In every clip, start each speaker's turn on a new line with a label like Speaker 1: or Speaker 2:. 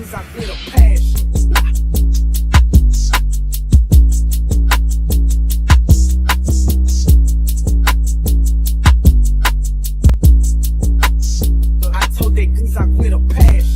Speaker 1: things I with a passion. I told they goons I with a passion.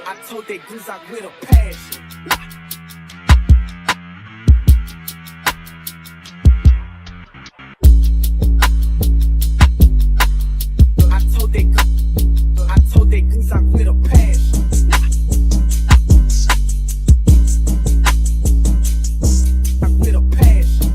Speaker 1: I told they goons I with a passion. I told they goons I with a passion. I with a passion.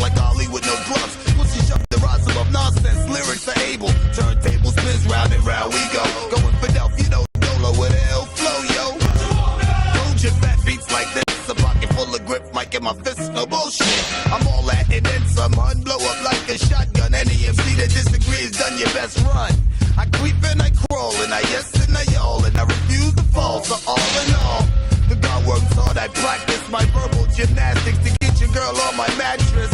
Speaker 2: like Ali with no gloves. Pussy shove the rise above nonsense. Lyrics are able. Turntable spins round and round we go. Going for Delph, you know Dolo with L flow, yo. Hold your fat beats like this. A pocket full of grip, mic in my fist, no bullshit. I'm all at it and some, hun. Blow up like a shotgun. Any MC that disagrees, done your best run. I creep and I crawl and I yes and I y'all and I refuse to fall. So all in all, the God works hard. I practice my verbal gymnastics to get your girl on my mattress.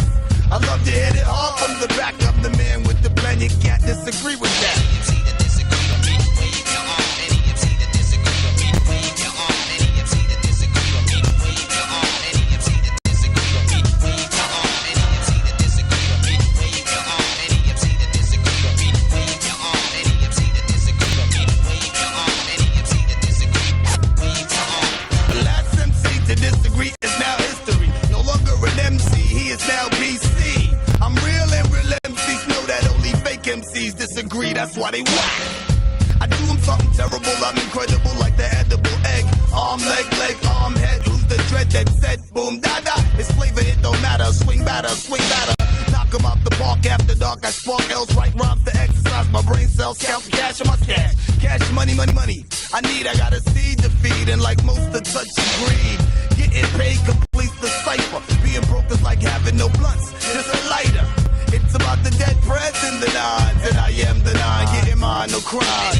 Speaker 2: I love to hit it hard from the back. I'm the man with the plan. You can't disagree with that. MCs disagree, that's why they whack. I do them something terrible, I'm incredible like the edible egg. Arm, leg, arm, head. Who's the dread that said boom, da-da? His flavor, it don't matter. Swing batter, knock 'em out the park after dark. I spark L's, write rhymes to exercise my brain cells. Count the cash in my stash. Cash, money. I got a seed to feed, and like most of touch and greed, getting paid completes the cipher. Being broke is like having no blunts. Just a lighter. It's about the dead president, the nines, and I am the nine, getting mine, no crime.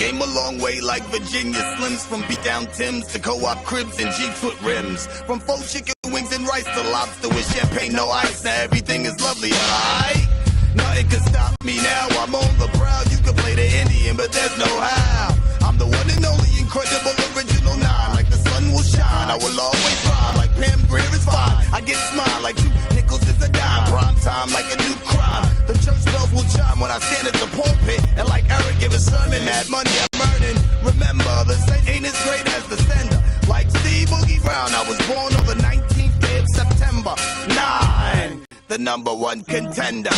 Speaker 2: Came a long way like Virginia Slims, from beat-down Timbs to co-op cribs and G-foot rims, from faux chicken wings and rice to lobster with champagne, no ice. Now everything is lovely, alright? Nothing can stop me now, I'm on the prowl. You can play the Indian, but there's no how. I'm the one and only incredible original nine. Like the sun will shine, I will always rhyme. Like Pam Grier is fine, I get smile like 2 nickels is a dime. Prime time like a new crime. The church bells will chime when I stand at the pulpit, and like Eric give a sermon, that money I'm earning. Remember, the saint ain't as great as the sender. Like Steve Boogie Brown, I was born on the 19th day of September. 9, the #1 contender.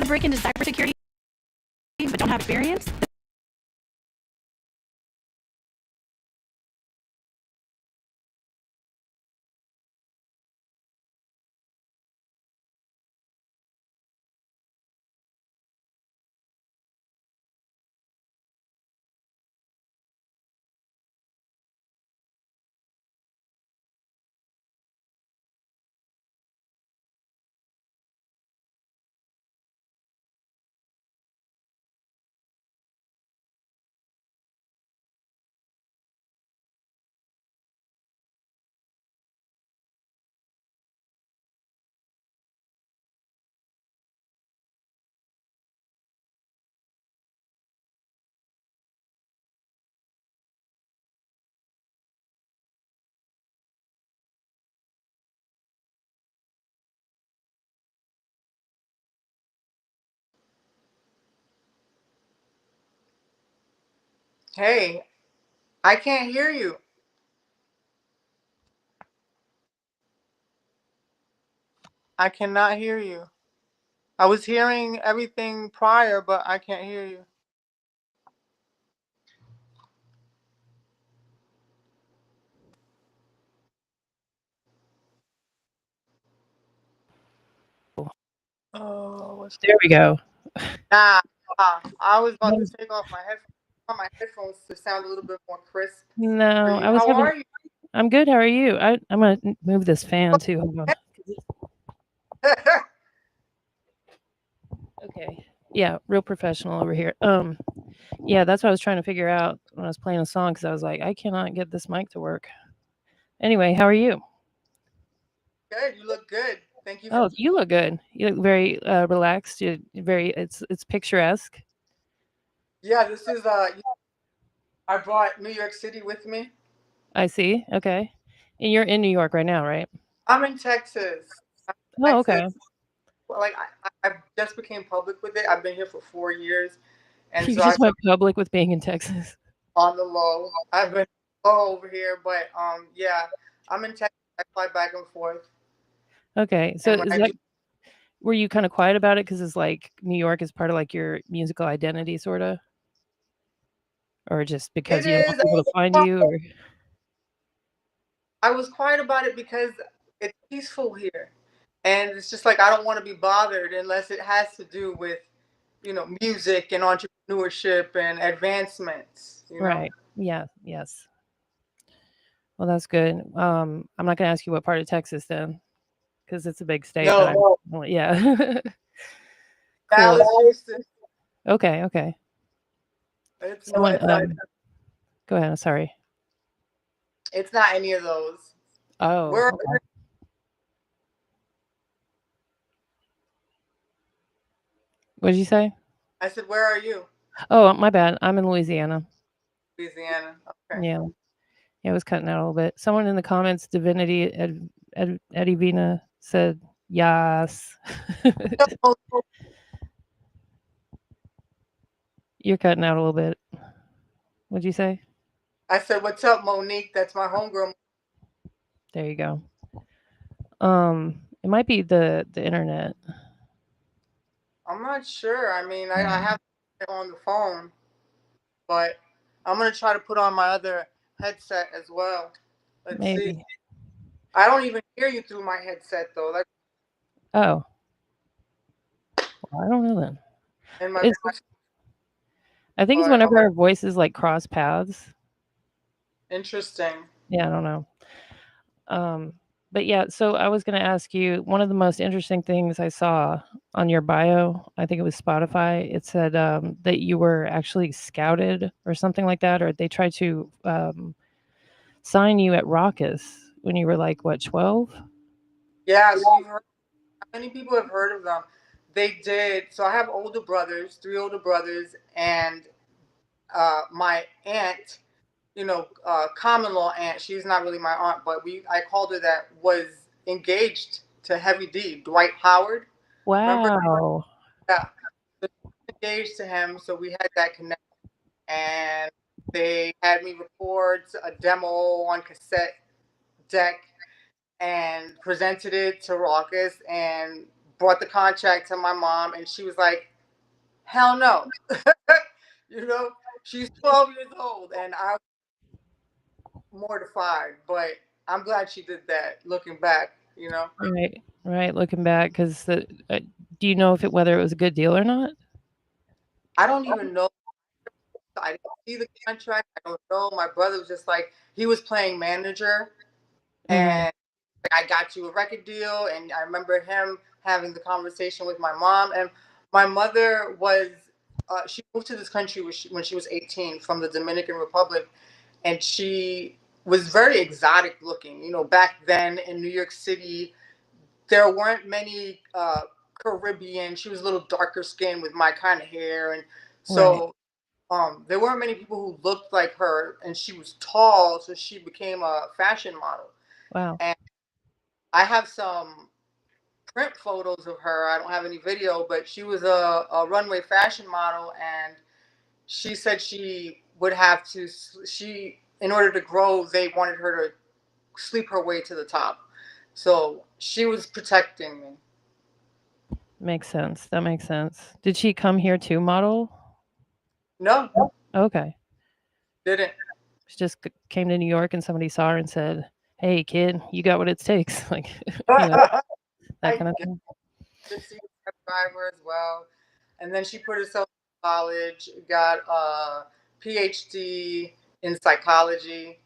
Speaker 3: Break into cybersecurity but don't have experience.
Speaker 4: Hey, I can't hear you. I cannot hear you. I was hearing everything prior, but I can't hear you. Oh,
Speaker 3: There we go.
Speaker 4: nah, I was about to take off my headphones to sound a little bit more crisp.
Speaker 3: No,
Speaker 4: How are you?
Speaker 3: I'm good. How are you? I'm gonna move this fan too. Hold on. Okay. Yeah, real professional over here. Yeah, that's what I was trying to figure out when I was playing a song because I was like, I cannot get this mic to work. Anyway, how are you?
Speaker 4: Good. You look good. Thank you for.
Speaker 3: Oh, you look good. You look very relaxed. You're very. It's picturesque.
Speaker 4: Yeah, this is I brought New York City with me.
Speaker 3: I see. Okay, and you're in New York right now, right?
Speaker 4: I'm in Texas. I'm in
Speaker 3: Oh,
Speaker 4: Texas.
Speaker 3: okay.
Speaker 4: Well, like I just became public with it. I've been here for 4 years, and
Speaker 3: You
Speaker 4: so I
Speaker 3: just went public with being in Texas.
Speaker 4: on the low. I've been low over here, but yeah, I'm in Texas. I fly back and forth,
Speaker 3: Okay, so
Speaker 4: and when
Speaker 3: is
Speaker 4: I
Speaker 3: that
Speaker 4: do,
Speaker 3: were you kind of quiet about it because it's like New York is part of like your musical identity, sort of, or just because
Speaker 4: it
Speaker 3: you don't want
Speaker 4: is.
Speaker 3: people to find you, or
Speaker 4: I was quiet about it because it's peaceful here, and it's just like I don't want to be bothered unless it has to do with music and entrepreneurship and advancements.
Speaker 3: right? Yeah. Yes. Well, that's good. I'm not gonna ask you what part of Texas then, because it's a big state. But
Speaker 4: No,
Speaker 3: I'm, well, yeah. Cool.
Speaker 4: Dallas, Houston.
Speaker 3: Okay. Okay.
Speaker 4: It's no,
Speaker 3: Someone.
Speaker 4: it's not.
Speaker 3: Go ahead. I'm sorry.
Speaker 4: It's not any of those.
Speaker 3: Oh.
Speaker 4: Where
Speaker 3: Okay. What did you say?
Speaker 4: I said, where are you?
Speaker 3: Oh, my bad. I'm in Louisiana.
Speaker 4: Louisiana. Okay.
Speaker 3: Yeah. Yeah, it was cutting out a little bit. Someone in the comments, Divinity Eddie Vina said yes. You're cutting out a little bit. What'd you say?
Speaker 4: I said, what's up, Monique? That's my homegirl.
Speaker 3: There you go. It might be the internet.
Speaker 4: I'm not sure. I mean, I have it on the phone, but I'm gonna try to put on my other headset as well. Let's see.
Speaker 3: Maybe.
Speaker 4: I don't even hear you through my headset though. Like
Speaker 3: Oh, well, I don't know then.
Speaker 4: in my,
Speaker 3: It's I think it's
Speaker 4: but
Speaker 3: whenever our voices like cross paths.
Speaker 4: interesting.
Speaker 3: Yeah, I don't know. Um, but yeah, so I was going to ask you one of the most interesting things I saw on your bio. I think it was Spotify. It said that you were actually scouted or something like that, or they tried to sign you at Raucous when you were like what 12?
Speaker 4: Yeah. So you've heard. Many people have heard of them. They did. So I have older brothers, three older brothers, and my aunt, common law aunt. She's not really my aunt, but I called her that. Was engaged to Heavy D, Dwight Howard. Remember?
Speaker 3: Wow.
Speaker 4: Yeah. So she was engaged to him, so we had that connection, and they had me record a demo on cassette deck and presented it to Raucous and brought the contract to my mom, and she was like, "Hell no," you know. She's 12 years old, and I was mortified, but I'm glad she did that. Looking back.
Speaker 3: Right. Right. Looking back, because do you know if whether it was a good deal or not?
Speaker 4: I don't even know. I didn't see the contract. I don't know. My brother was just like he was playing manager,
Speaker 3: Hmm.
Speaker 4: and I got you a record deal. And I remember him having the conversation with my mom. And my mother was, she moved to this country when she was 18 from the Dominican Republic. And she was very exotic looking. Back then in New York City, there weren't many Caribbean. She was a little darker skinned with my kind of hair. And
Speaker 3: Right.
Speaker 4: so there weren't many people who looked like her. And she was tall. So she became a fashion model.
Speaker 3: Wow.
Speaker 4: And I have some print photos of her. I don't have any video, but she was a runway fashion model, and she said she would have to. In order to grow, they wanted her to sleep her way to the top. So she was protecting me.
Speaker 3: Makes sense. That makes sense. Did she come here to model?
Speaker 4: No,
Speaker 3: Okay.
Speaker 4: didn't.
Speaker 3: She just came to New York and somebody saw her and said, "Hey, kid, you got what it takes." Like, you know, that
Speaker 4: I
Speaker 3: kind of
Speaker 4: guess
Speaker 3: thing.
Speaker 4: she was a driver as well, and then she put herself in college, got a PhD in psychology.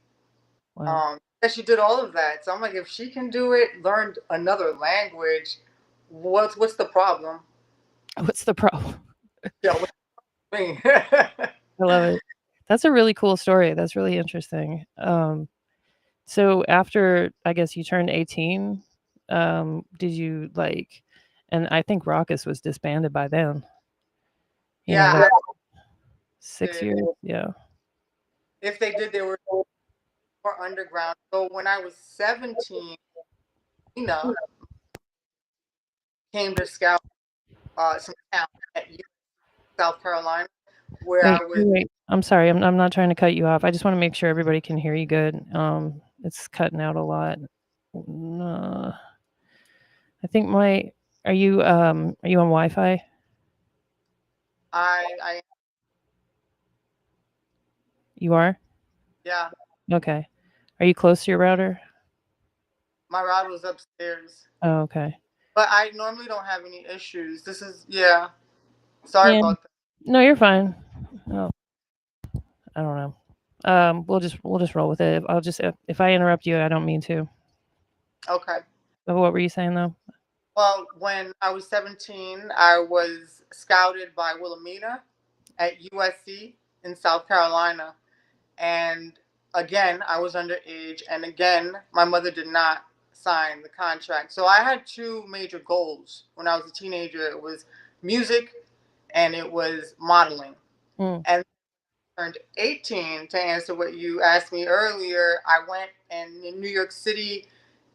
Speaker 3: Wow.
Speaker 4: that she did all of that. So I'm like, if she can do it, learned another language, what's the problem?
Speaker 3: What's the problem?
Speaker 4: Yeah, what do you mean?
Speaker 3: I love it. That's a really cool story. That's really interesting. So after I guess you turned 18, did you like? And I think Raucous was disbanded by then. You know,
Speaker 4: Yeah,
Speaker 3: like
Speaker 4: I
Speaker 3: 6 years.
Speaker 4: did.
Speaker 3: Yeah.
Speaker 4: If they did, they were more underground. So when I was 17, Nina came to scout some town at South Carolina, where I was.
Speaker 3: Wait. I'm sorry. I'm not trying to cut you off. I just want to make sure everybody can hear you good. It's cutting out a lot. Uh, I think my. Are you on Wi-Fi?
Speaker 4: I
Speaker 3: You are.
Speaker 4: yeah,
Speaker 3: Okay. Are you close to your router?
Speaker 4: my router was upstairs,
Speaker 3: Oh, okay.
Speaker 4: but I normally don't have any issues. This is yeah. Sorry
Speaker 3: Yeah.
Speaker 4: about that.
Speaker 3: No, you're fine. Oh, I don't know. We'll just roll with it. I'll just if I interrupt you, I don't mean to.
Speaker 4: Okay.
Speaker 3: But what were you saying though?
Speaker 4: Well, when I was 17, I was scouted by Wilhelmina at USC in South Carolina. And again, I was underage. And again, my mother did not sign the contract. So I had two major goals when I was a teenager. It was music and it was modeling.
Speaker 3: Mm.
Speaker 4: And turned 18, to answer what you asked me earlier, I went in New York City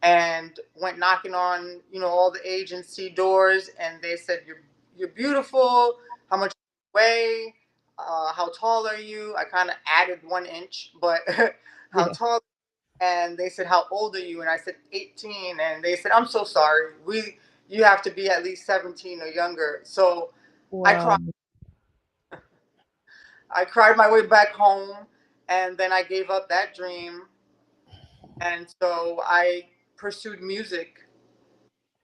Speaker 4: and went knocking on, all the agency doors, and they said, you're beautiful. How much do you weigh? How tall are you? I kind of added 1 inch, but how
Speaker 3: Yeah.
Speaker 4: tall? And they said, how old are you? And I said 18, and they said, I'm so sorry. You have to be at least 17 or younger. So I
Speaker 3: Wow.
Speaker 4: cried. I cried my way back home, and then I gave up that dream. And so I pursued music.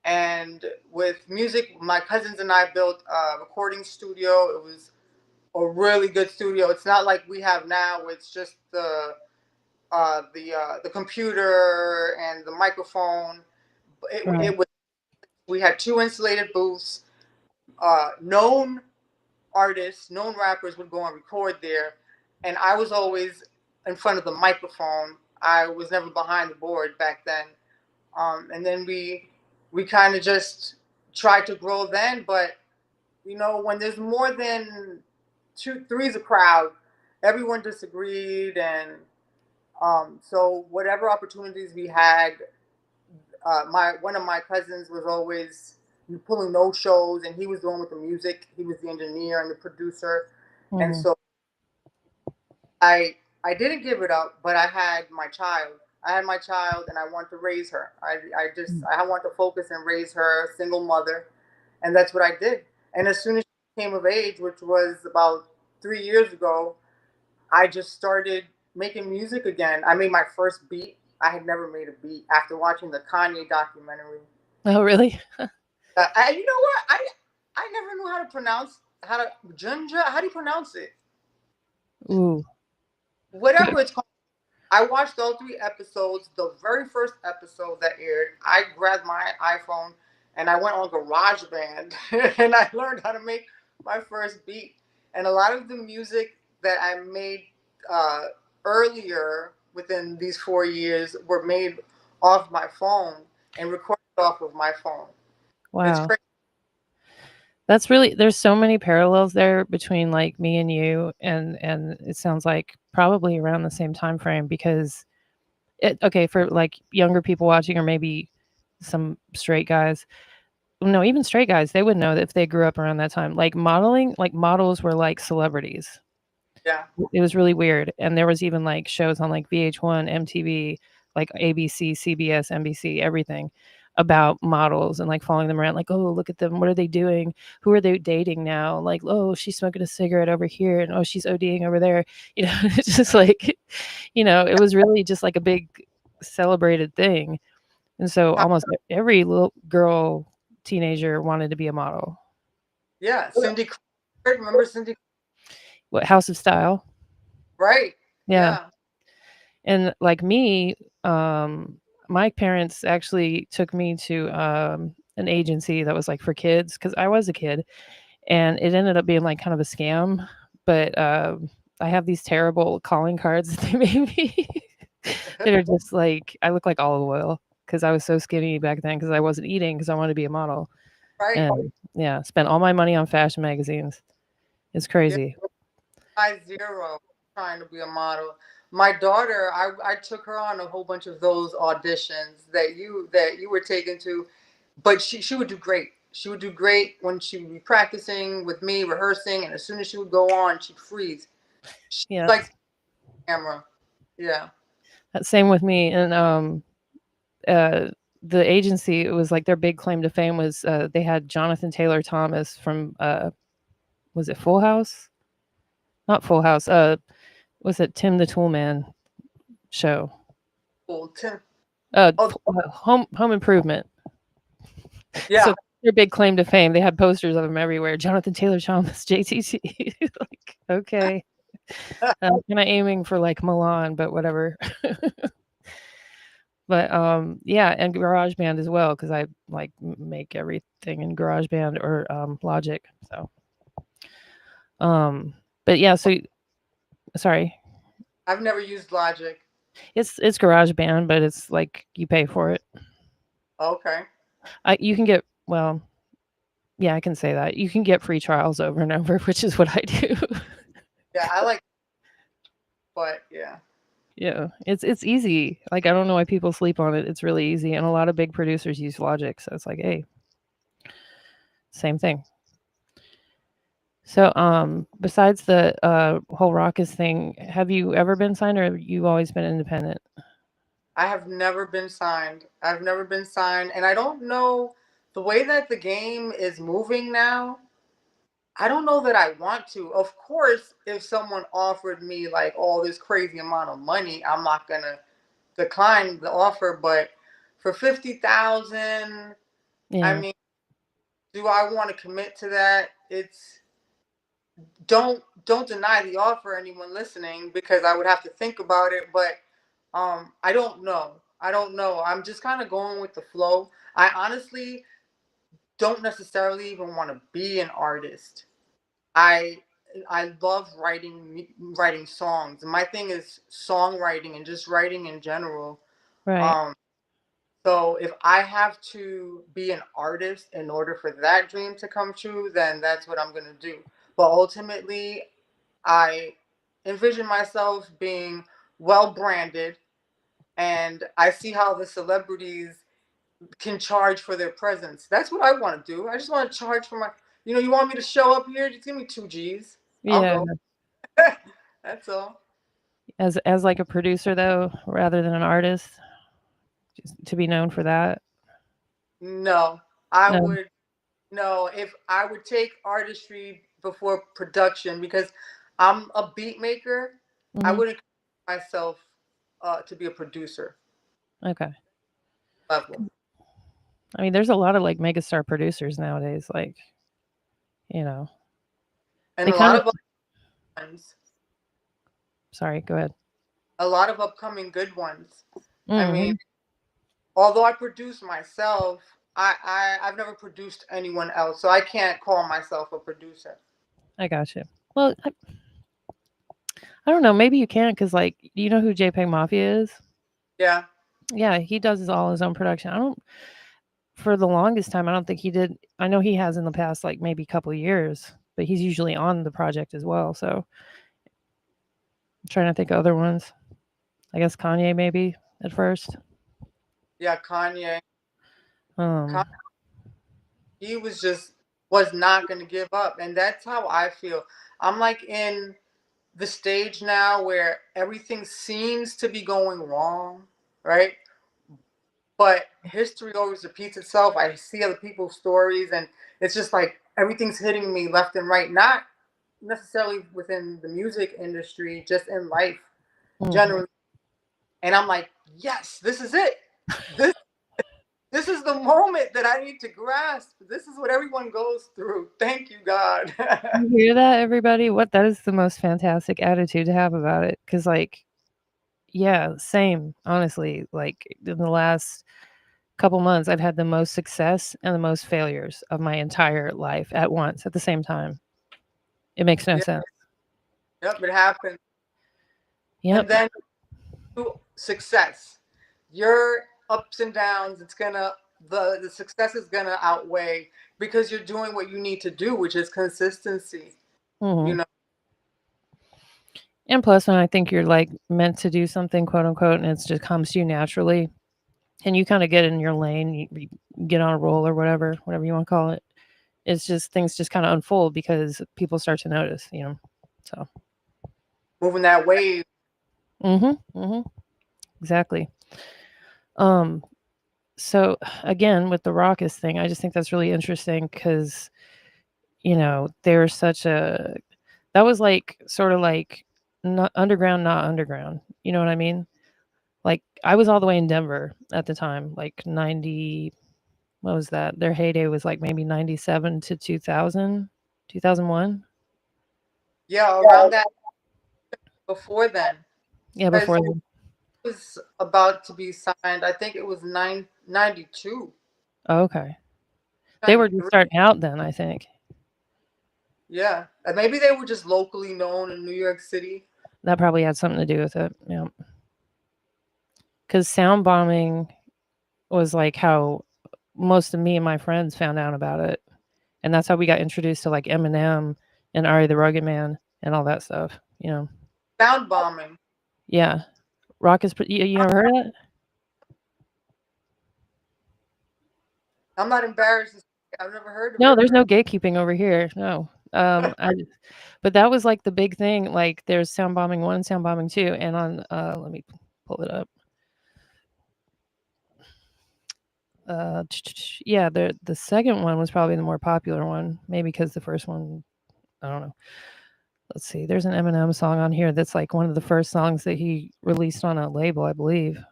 Speaker 4: And with music, my cousins and I built a recording studio. It was a really good studio. It's not like we have now. It's just the computer and the microphone.
Speaker 3: Right.
Speaker 4: It was. We had two insulated booths. Known artists, known rappers would go and record there, and I was always in front of the microphone. I was never behind the board back then. And then we kind of just tried to grow then, but when there's more than two, three's a crowd, everyone disagreed, and so whatever opportunities we had, my one of my cousins was always pulling those shows, and he was doing with the music. He was the engineer and the producer, and
Speaker 3: Mm.
Speaker 4: so I didn't give it up, but I had my child. I had my child, and I want to raise her. I want to focus and raise her, single mother, and that's what I did. And as soon as she came of age, which was about 3 years ago, I just started making music again. I made my first beat. I had never made a beat after watching the Kanye documentary.
Speaker 3: Oh, really?
Speaker 4: You know what? I never knew how to Junja. How do you pronounce it?
Speaker 3: Ooh.
Speaker 4: Whatever it's called. I watched all 3 episodes. The very first episode that aired, I grabbed my iPhone and I went on GarageBand and I learned how to make my first beat. And a lot of the music that I made uh, earlier within these 4 years were made off my phone and recorded off of my phone. It's
Speaker 3: Wow.
Speaker 4: crazy.
Speaker 3: There's so many parallels there between like me and you, and it sounds like probably around the same time frame because okay, for like younger people watching or maybe some straight guys. No, even straight guys, they would know that if they grew up around that time. Like modeling, like models were like celebrities.
Speaker 4: Yeah.
Speaker 3: It was really weird. And there was even like shows on like VH1, MTV, like ABC, CBS, NBC, everything about models and like following them around. Like, oh, look at them. What are they doing? Who are they dating now? Like, oh, she's smoking a cigarette over here, and oh, she's ODing over there. It's just like, it was really just like a big celebrated thing. And so almost every little girl, teenager wanted to be a model.
Speaker 4: Yeah. Cindy Crawford. Remember Cindy?
Speaker 3: What, House of Style?
Speaker 4: Right.
Speaker 3: Yeah.
Speaker 4: Yeah.
Speaker 3: And like me, my parents actually took me to an agency that was like for kids because I was a kid, and it ended up being like kind of a scam. But I have these terrible calling cards that they made me that are just like I look like olive oil because I was so skinny back then because I wasn't eating because I wanted to be a model.
Speaker 4: Right.
Speaker 3: And yeah, spent all my money on fashion magazines. It's
Speaker 4: Yeah.
Speaker 3: crazy.
Speaker 4: I zero trying to be a model. My daughter, I took her on a whole bunch of those auditions that you were taken to, but she would do great. She would do great when she would be practicing with me, rehearsing, and as soon as she would go on, she'd freeze. She
Speaker 3: Yeah,
Speaker 4: likes camera. Yeah.
Speaker 3: same with me. And uh, the agency, it was like their big claim to fame was they had Jonathan Taylor Thomas from was it Full House? Not Full House. Was it Tim the Toolman show?
Speaker 4: Cool.
Speaker 3: Uh,
Speaker 4: Oh,
Speaker 3: Home Improvement.
Speaker 4: yeah.
Speaker 3: So their big claim to fame, they had posters of him everywhere. Jonathan Taylor Thomas, JTT. Like, okay. Kind of aiming for like Milan, but whatever. But yeah, and GarageBand as well because I like make everything in GarageBand or Logic. So but yeah, so sorry,
Speaker 4: I've never used Logic.
Speaker 3: it's GarageBand, but it's like you pay for it.
Speaker 4: Okay.
Speaker 3: You can get well, yeah, I can say that you can get free trials over and over, which is what I do.
Speaker 4: Yeah, I like, but yeah.
Speaker 3: Yeah, it's easy. Like I don't know why people sleep on it. It's really easy, and a lot of big producers use Logic, so it's like, hey, same thing. So, besides the whole Raucous thing, have you ever been signed, or have you always been independent?
Speaker 4: I have never been signed. I've never been signed, and I don't know the way that the game is moving now. I don't know that I want to. Of course, if someone offered me like all this crazy amount of money, I'm not gonna decline the offer. But for 50,000, I
Speaker 3: Yeah,
Speaker 4: mean, do I want to commit to that? It's don't deny the offer, anyone listening, because I would have to think about it. But I don't know. I don't know. I'm just kind of going with the flow. I honestly don't necessarily even want to be an artist. I I love writing songs. My thing is songwriting and just writing in general.
Speaker 3: right.
Speaker 4: Um, so if I have to be an artist in order for that dream to come true, then that's what I'm gonna do. But ultimately, I envision myself being well branded, and I see how the celebrities can charge for their presence. That's what I want to do. I just want to charge for my. You want me to show up here? Just give me 2 G's. I'll
Speaker 3: Yeah,
Speaker 4: go. That's all.
Speaker 3: as like a producer though, rather than an artist, just to be known for that.
Speaker 4: No, I
Speaker 3: No.
Speaker 4: would. No, if I would take artistry before production because I'm a beat maker, I
Speaker 3: Hmm.
Speaker 4: wouldn't consider myself to be a producer
Speaker 3: Okay.
Speaker 4: level.
Speaker 3: I mean, there's a lot of like megastar producers nowadays. Like, you know,
Speaker 4: And
Speaker 3: they kind of.
Speaker 4: ones,
Speaker 3: Sorry, go ahead.
Speaker 4: a lot of upcoming good ones. I mean,
Speaker 3: Hmm.
Speaker 4: although I produce myself, I've never produced anyone else, so I can't call myself a producer.
Speaker 3: I got you. Well, I don't know. Maybe you can because, like, you know who JPEG Mafia is?
Speaker 4: Yeah.
Speaker 3: Yeah, he does all his own production. I don't. For the longest time, I don't think he did. I know he has in the past, like maybe a couple of years, but he's usually on the project as well. So I'm trying to think of other ones. I guess Kanye maybe at first.
Speaker 4: Yeah, Kanye.
Speaker 3: Um,
Speaker 4: He was not going to give up, and that's how I feel. I'm like in the stage now where everything seems to be going wrong, right? But history always repeats itself. I see other people's stories, and it's just like everything's hitting me left and right. Not necessarily within the music industry, just in life
Speaker 3: mhm.
Speaker 4: generally. And I'm like, yes, this is it. This this is the moment that I need to grasp. This is what everyone goes through. Thank you, God.
Speaker 3: You hear that, everybody? What that is the most fantastic attitude to have about it. Because like Yeah, same. Honestly, like in the last couple months, I've had the most success and the most failures of my entire life at once, at the same time. It makes no
Speaker 4: Yeah,
Speaker 3: sense.
Speaker 4: yep, it happens. And
Speaker 3: Yep.
Speaker 4: then to success, your ups and downs, it's gonna the success is gonna outweigh because you're doing what you need to do, which is consistency. You
Speaker 3: Mhm.
Speaker 4: know,
Speaker 3: And plus, when I think you're like meant to do something, quote unquote, and it just comes to you naturally, and you kind of get in your lane, you get on a roll or whatever you want to call it. It's just things just kind of unfold because people start to notice, you know. So,
Speaker 4: moving that wave.
Speaker 3: mhm, exactly. Um, so again, with the raucous thing, I just think that's really interesting because there's such a that was like sort of like not underground, not underground. You know what I mean? Like I was all the way in Denver at the time, like 90. What was that? Their heyday was like maybe 97 to 2000, 2001.
Speaker 4: Yeah, around that before then,
Speaker 3: Yeah,
Speaker 4: because
Speaker 3: before
Speaker 4: it
Speaker 3: then.
Speaker 4: was about to be signed. I think it was 92,
Speaker 3: Oh, okay. They were just
Speaker 4: 93.
Speaker 3: starting out then, I think.
Speaker 4: Yeah, and maybe they were just locally known in New York City.
Speaker 3: That probably had something to do with it. Yeah. Because sound bombing was like how most of me and my friends found out about it. And that's how we got introduced to like Eminem and Ari the Rugged Man and all that stuff.
Speaker 4: Sound bombing.
Speaker 3: Yeah. Rock is, you never heard of that?
Speaker 4: I'm not embarrassed. I've never heard of
Speaker 3: No,
Speaker 4: it.
Speaker 3: there's no gatekeeping over here. No. But that was like the big thing. Like there's sound bombing one and sound bombing two. And on, let me pull it up. Yeah, the second one was probably the more popular one. Maybe because the first one, I don't know. Let's see. There's an Eminem song on here that's like one of the first songs that he released on a label, I believe.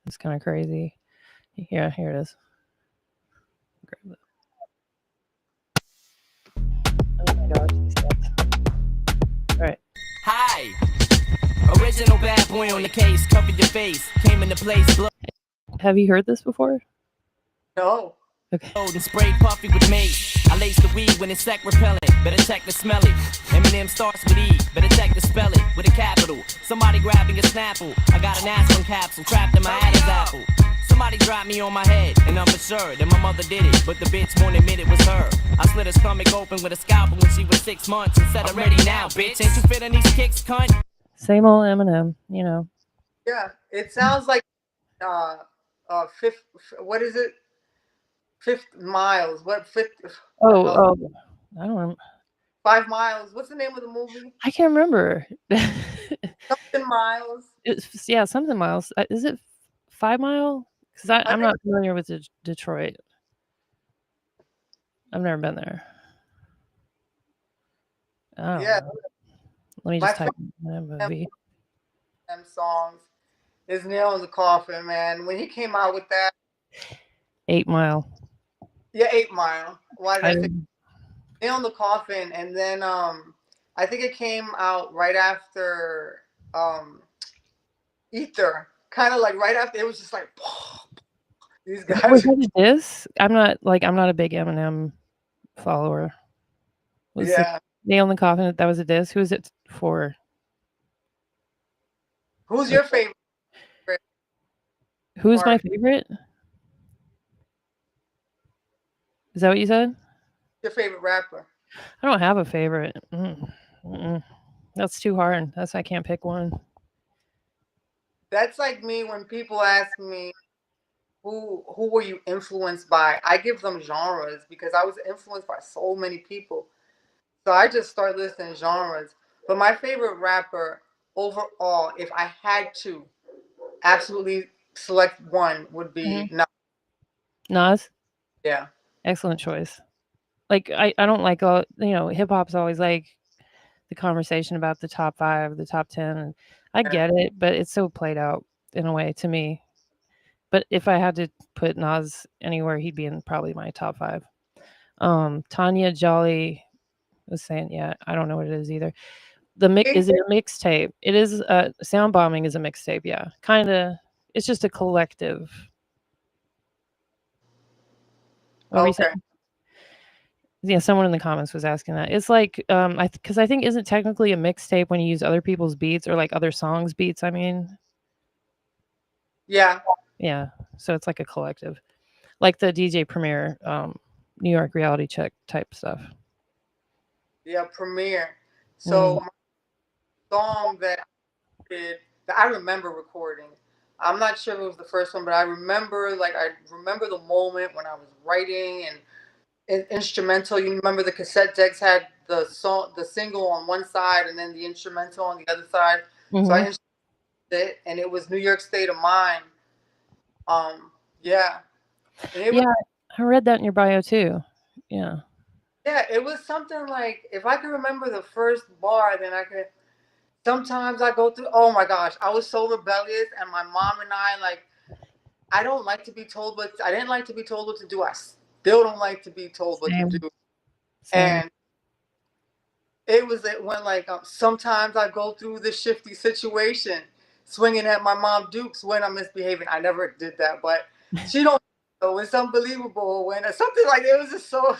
Speaker 3: It's kind of crazy. Yeah, here it is. Grab it. Oh my gosh, these guys. All right.
Speaker 1: Hi. Original bad boy on the case, cover your face. Came into place, blood
Speaker 3: Have you heard this before?
Speaker 4: No.
Speaker 3: Okay.
Speaker 1: and sprayed puffy with mace. I lace the weed when it's sec repellent. Better check to smell it. Eminem starts with E. Better check to spell it with a capital. Somebody grabbing a Snapple. I got an aspirin capsule trapped in my Adam's apple. Somebody dropped me on my head, and I'm for sure that my mother did it, but the bitch won't admit it was her. I slit her stomach open with a scalpel when she was 6 months and said, "I'm ready now, bitch. Ain't you feeling these kicks, cunt?"
Speaker 3: Same old Eminem.
Speaker 4: Yeah, it sounds like uh fifth. What is it? Fifth miles. What fifth? The
Speaker 3: Oh,
Speaker 4: hell?
Speaker 3: oh, I don't remember.
Speaker 4: 5 miles. What's the name of the movie?
Speaker 3: I can't remember.
Speaker 4: Something miles.
Speaker 3: Yeah, something miles. Is it 5 Mile? Because
Speaker 4: I
Speaker 3: I'm
Speaker 4: think.
Speaker 3: not familiar with Detroit. I've never been there. I don't
Speaker 4: Yeah,
Speaker 3: know. Let me
Speaker 4: my
Speaker 3: just type
Speaker 4: favorite
Speaker 3: in that movie.
Speaker 4: Eminem songs is "Nail in the Coffin." Man, when he came out with that,
Speaker 3: 8 Mile.
Speaker 4: yeah, 8 Mile. Why did
Speaker 3: I
Speaker 4: I say
Speaker 3: didn't-
Speaker 4: "Nail in the Coffin"? And then I think it came out right after Ether. Kind of like right after. It was just like these
Speaker 3: Was
Speaker 4: guys.
Speaker 3: it this? I'm not a big Eminem follower. Was it
Speaker 4: Yeah.
Speaker 3: Nail in the Coffin? That was a diss. Who is it for?
Speaker 4: Who's your favorite
Speaker 3: Who's my
Speaker 4: artist?
Speaker 3: favorite? Is that what you said?
Speaker 4: Your favorite rapper?
Speaker 3: I don't have a favorite. That's too hard. I can't pick one.
Speaker 4: That's like me when people ask me who were you influenced by? I give them genres because I was influenced by so many people. So I just start listing genres. But my favorite rapper overall, if I had to absolutely select one, would be
Speaker 3: Mhm.
Speaker 4: Nas.
Speaker 3: Nas,
Speaker 4: Yeah.
Speaker 3: excellent choice. Like I don't like all hip hop's always like the conversation about the top 5, the top 10, and I
Speaker 4: Yeah.
Speaker 3: get it, but it's so played out in a way to me. But if I had to put Nas anywhere, he'd be in probably my top 5. Tanya Jolly was saying, yeah, I don't know what it is either. Is it a mixtape? It is. Sound Bombing is a mixtape. Yeah, kind of. It's just a collective. What were you saying?
Speaker 4: Okay.
Speaker 3: Yeah, someone in the comments was asking that. It's like, because I think isn't technically a mixtape when you use other people's beats or like other songs' beats. I mean,
Speaker 4: Yeah.
Speaker 3: yeah. So it's like a collective, like the DJ Premier, New York Reality Check type stuff.
Speaker 4: Yeah. Premiere.
Speaker 3: Mm.
Speaker 4: So my song that I remember recording. I'm not sure if it was the first one, but I remember the moment when I was writing and instrumental. You remember the cassette decks had the single on one side and then the instrumental on the other side. So I
Speaker 3: Mm-hmm.
Speaker 4: instrumented it, and it was New York State of Mind. Yeah, and it was
Speaker 3: Yeah, I read that in your bio too. Yeah.
Speaker 4: yeah, it was something like if I could remember the first bar, then I could. Sometimes I go through. Oh my gosh, I was so rebellious, and my mom and I like. I don't like to be told what I didn't like to be told what to do. I still don't like to be told what to
Speaker 3: Same.
Speaker 4: do.
Speaker 3: Same.
Speaker 4: And it when like sometimes I go through the shifty situation, swinging at my mom Dukes when I'm misbehaving. I never did that, but she don't. So it's unbelievable when something like it was just so.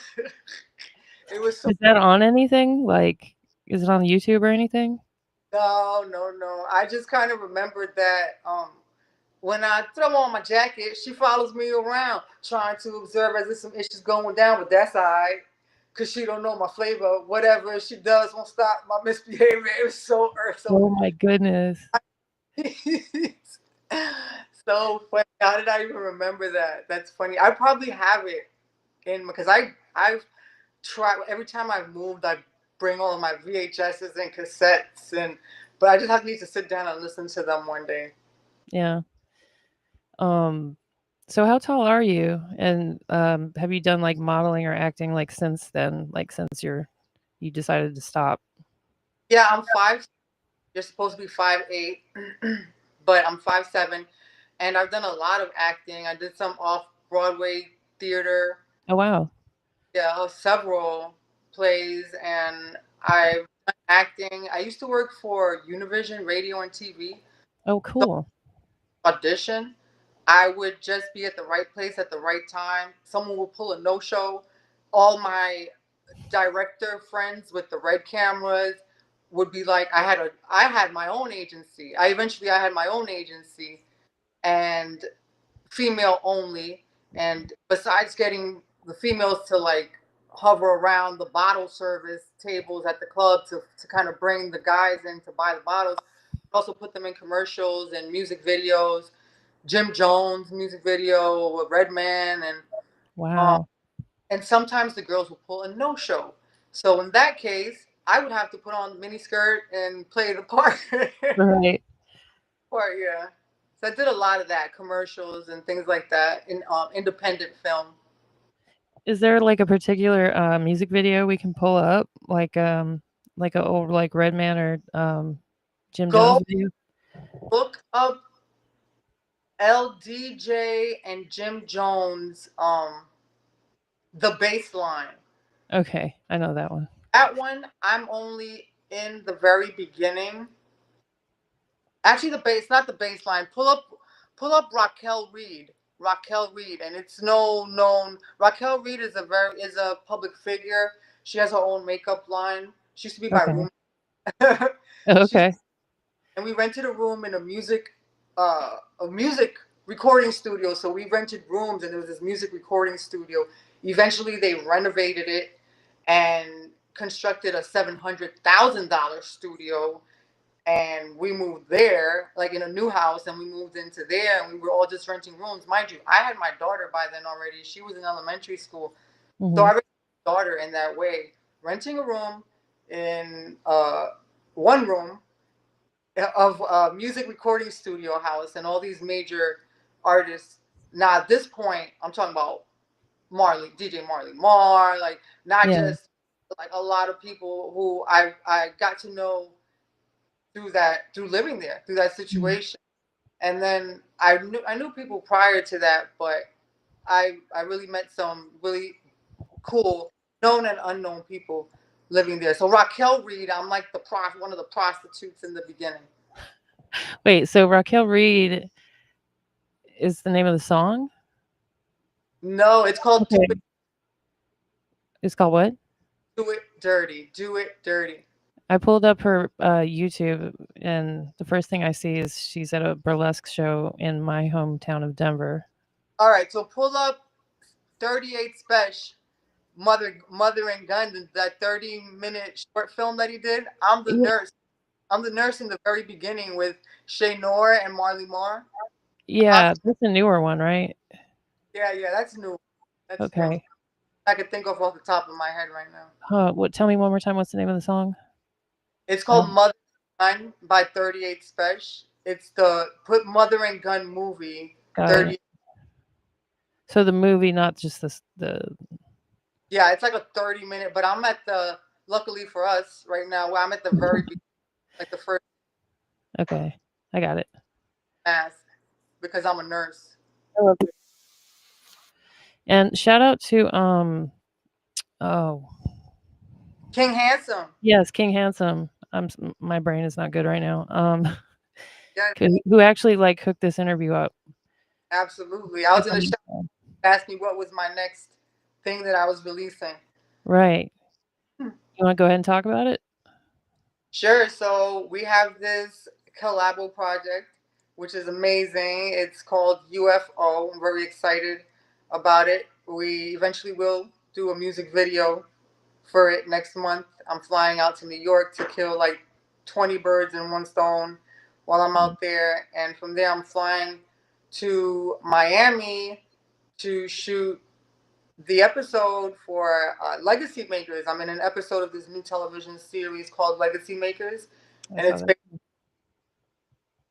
Speaker 4: It was so.
Speaker 3: Is that on anything? Like, is it on YouTube or anything?
Speaker 4: No, no, no. I just kind of remembered that when I throw on my jacket, she follows me around trying to observe as if some issues going down, but that's all right. Cause she don't know my flavor. Whatever she does won't stop my misbehavior. It was so so
Speaker 3: Oh my goodness.
Speaker 4: so funny. How did I even remember that? That's funny. I probably have it in because I've tried every time I've moved. I bring all of my VHSs and cassettes but I just need to sit down and listen to them one day.
Speaker 3: Yeah. Um, so how tall are you? And have you done like modeling or acting like since then? Like since you decided to stop?
Speaker 4: Yeah, I'm 5. You're supposed to be 5'8", but I'm 5'7", and I've done a lot of acting. I did some off Broadway theater.
Speaker 3: Oh wow.
Speaker 4: Yeah, several plays, and I've done acting. I used to work for Univision Radio and TV.
Speaker 3: Oh
Speaker 4: So
Speaker 3: cool.
Speaker 4: audition, I would just be at the right place at the right time. Someone would pull a no-show. All my director friends with the red cameras would be like, I had my own agency. I had my own agency and female only. And besides getting the females to like hover around the bottle service tables at the club to kind of bring the guys in to buy the bottles, also put them in commercials and music videos. Jim Jones music video with Redman um,
Speaker 3: Wow.
Speaker 4: and sometimes the girls will pull a no show. So in that case, I would have to put on the mini skirt and play the part.
Speaker 3: Right.
Speaker 4: Part, yeah. So I did a lot of that, commercials and things like that in independent film.
Speaker 3: Is there like a particular music video we can pull up? Like a old like Redman or Jim Jones
Speaker 4: Go
Speaker 3: video?
Speaker 4: look up LDJ and Jim Jones, the baseline.
Speaker 3: Okay, I know that one.
Speaker 4: That one, I'm only in the very beginning. Actually, the base, not the baseline. Pull up Raquel Reed. Raquel Reed, and it's no known. Raquel Reed is a public figure. She has her own makeup line. She used to be my
Speaker 3: Okay.
Speaker 4: room. She's
Speaker 3: Okay.
Speaker 4: and we rented a room in a music recording studio. So we rented rooms, and there was this music recording studio. Eventually, they renovated it and constructed a $700,000 studio, and we moved there like in a new house, and we moved into there, and we were all just renting rooms. Mind you, I had my daughter by then already. She was in elementary school, so
Speaker 3: Hmm.
Speaker 4: I raised my daughter in that way, renting a room in one room of a music recording studio house, and all these major artists. Now at this point I'm talking about DJ Marley Marr, like not
Speaker 3: Yeah.
Speaker 4: just like a lot of people who I got to know through living there, through that
Speaker 3: Mhm.
Speaker 4: situation. And then I knew people prior to that, but I really met some really cool known and unknown people living there. So Raquel Reed, I'm like one of the prostitutes in the beginning.
Speaker 3: Wait, so Raquel Reed is the name of the song?
Speaker 4: No, it's called
Speaker 3: Okay. It's called what?
Speaker 4: Do It Dirty. Do It Dirty.
Speaker 3: I pulled up her YouTube, and the first thing I see is she's at a burlesque show in my hometown of Denver.
Speaker 4: All right, so pull up 38 Special. Mother and Gun, that 30-minute short film that he did. I'm the
Speaker 3: Yeah,
Speaker 4: nurse. I'm the nurse in the very beginning with Shay Noor and Marley Marr.
Speaker 3: yeah, that's a newer one, right?
Speaker 4: Yeah, that's new. That's new.
Speaker 3: Okay.
Speaker 4: I can think of off the top of my head right now.
Speaker 3: What? Tell me one more time. What's the name of the song?
Speaker 4: It's called Mother and Gun by 38 Special. It's the put Mother and Gun movie.
Speaker 3: Got
Speaker 4: 30.
Speaker 3: it. So the movie, not just the.
Speaker 4: Yeah, it's like a 30-minute. But I'm at the. Luckily for us, right now, I'm at the very beginning, like the first
Speaker 3: Okay, I got it.
Speaker 4: mask because I'm a nurse.
Speaker 3: I love it. And shout out to
Speaker 4: King Handsome.
Speaker 3: yes, King Handsome. My brain is not good right now.
Speaker 4: Yeah,
Speaker 3: Who actually like hooked this interview up?
Speaker 4: absolutely. I was in the show. Asked me what was my next thing that I was releasing.
Speaker 3: Right. You want to go ahead and talk about it?
Speaker 4: Sure. So we have this collabo project, which is amazing. It's called UFO. I'm very excited about it. We eventually will do a music video for it next month. I'm flying out to New York to kill like 20 birds in one stone while I'm out there. And from there, I'm flying to Miami to shoot the episode for Legacy Makers. I'm in an episode of this new television series called Legacy Makers, and it's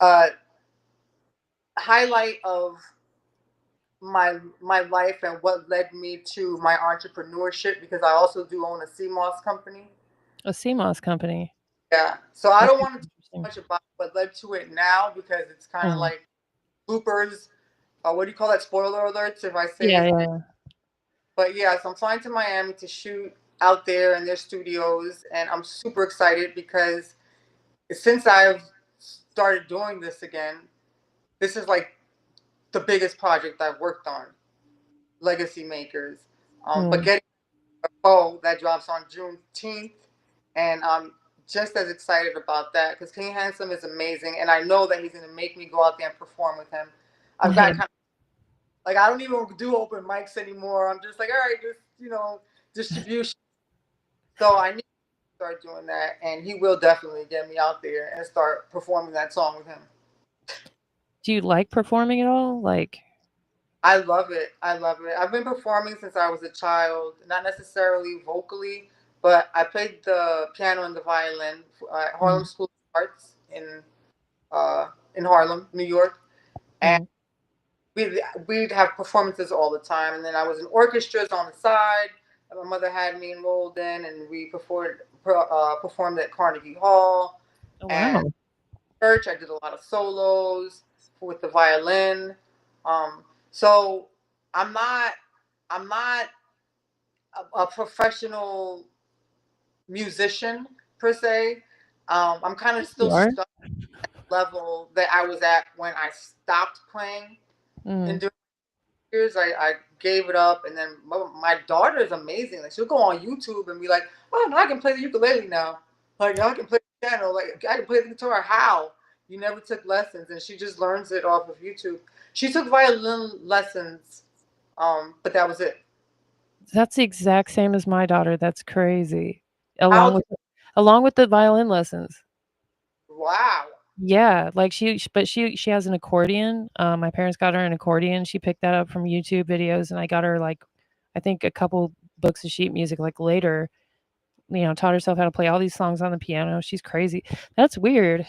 Speaker 4: a highlight of my life and what led me to my entrepreneurship, because I also do own a CMOS company.
Speaker 3: A CMOS company.
Speaker 4: Yeah, so I don't
Speaker 3: That's
Speaker 4: want to talk too much about what led to it now, because it's kind of like bloopers. What do you call that? Spoiler alerts, if I say.
Speaker 3: Yeah.
Speaker 4: But yeah, so I'm flying to Miami to shoot out there in their studios, and I'm super excited because since I've started doing this again, this is like the biggest project I've worked on, Legacy Makers. But getting a bow that drops on Juneteenth, and I'm just as excited about that because King Handsome is amazing, and I know that he's going to make me go out there and perform with him. I've got kind of like, I don't even do open mics anymore. I'm just like, all right, just distribution. So I need to start doing that, and he will definitely get me out there and start performing that song with him.
Speaker 3: Do you like performing at all? Like,
Speaker 4: I love it. I love it. I've been performing since I was a child, not necessarily vocally, but I played the piano and the violin at Harlem School of Arts in Harlem, New York, and we'd have performances all the time. And then I was in orchestras on the side that my mother had me enrolled in, and we performed at Carnegie Hall.
Speaker 3: oh,
Speaker 4: And
Speaker 3: wow.
Speaker 4: church, I did a lot of solos with the violin. So I'm not a professional musician per se. I'm kind of still stuck at the level that I was at when I stopped playing. And during years, I gave it up, and then my daughter is amazing. Like, she'll go on YouTube and be like, "Oh, no, I can play the ukulele now. Like, I can play the piano. Like, I can play the guitar. How? You never took lessons." And she just learns it off of YouTube. She took violin lessons, but that was it.
Speaker 3: That's the exact same as my daughter. That's crazy. Along with the violin lessons.
Speaker 4: Wow.
Speaker 3: Yeah, like she has an accordion. My parents got her an accordion. She picked that up from YouTube videos, and I got her like, I think a couple books of sheet music like later. Taught herself how to play all these songs on the piano. She's crazy. That's weird.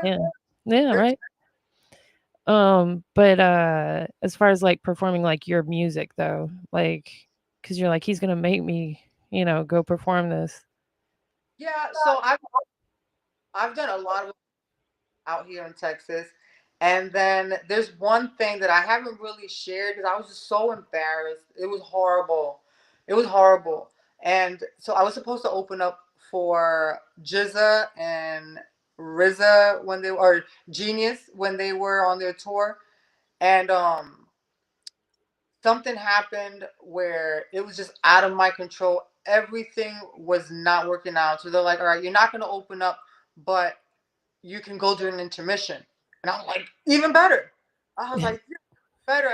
Speaker 3: Yeah, right. But as far as like performing like your music though, like, because you're like, he's gonna make me, go perform this.
Speaker 4: Yeah, so I've done a lot of out here in Texas. And then there's one thing that I haven't really shared because I was just so embarrassed. It was horrible. It was horrible. And so I was supposed to open up for Jizza and RZA when they or Genius when they were on their tour, and something happened where it was just out of my control. Everything was not working out. So they're like, all right, you're not going to open up, but you can go during intermission. And I'm like, even better. I was like, yeah, better.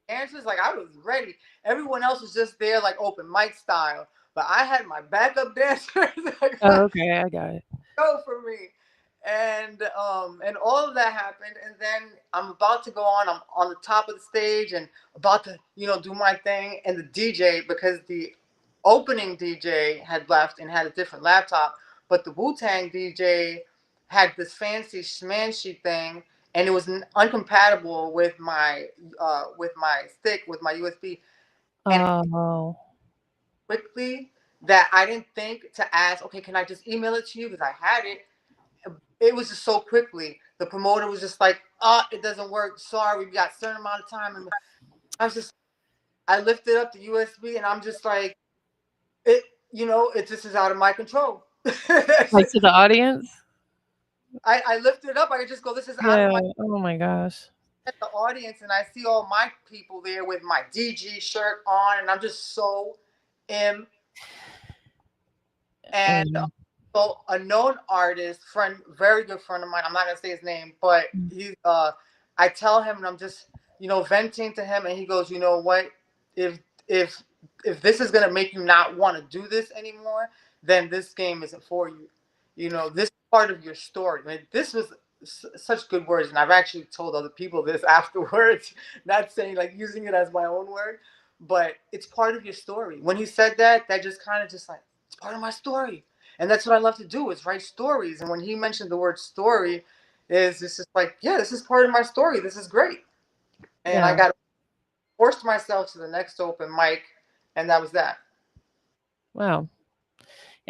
Speaker 4: Answers, like I was ready. Everyone else was just there, like open mic style. But I had my backup dancers like,
Speaker 3: Oh, okay, I got it.
Speaker 4: go for me. And all of that happened, and then I'm about to go on. I'm on the top of the stage and about to, do my thing. And the DJ, because the opening DJ had left and had a different laptop, but the Wu-Tang DJ had this fancy schmancy thing, and it was uncompatible with my stick, with my USB. And
Speaker 3: Oh,
Speaker 4: quickly that I didn't think to ask, okay, can I just email it to you because I had it. It was just so quickly. The promoter was just like, "Oh, it doesn't work. Sorry, we got a certain amount of time." And I lifted up the USB, and I'm just like, it just is out of my control.
Speaker 3: like to the audience?
Speaker 4: I lifted it up. I could just go, this is out of
Speaker 3: Yeah.
Speaker 4: my
Speaker 3: Oh my gosh.
Speaker 4: at the audience, and I see all my people there with my DG shirt on, and I'm just so in. And so a known artist, friend, very good friend of mine. I'm not gonna say his name, but he's. I tell him, and I'm just, venting to him, and he goes, you know what? If if if this is gonna make you not want to do this anymore, then this game isn't for you. This is part of your story. I mean, this was such good words, and I've actually told other people this afterwards. Not saying like using it as my own word, but it's part of your story. When he said that, that just kind of just like it's part of my story, and that's what I love to do is write stories. And when he mentioned the word story, is this is like, yeah, this is part of my story. This is great, and I
Speaker 3: Yeah.
Speaker 4: got forced myself to the next open mic, and that was that.
Speaker 3: Wow.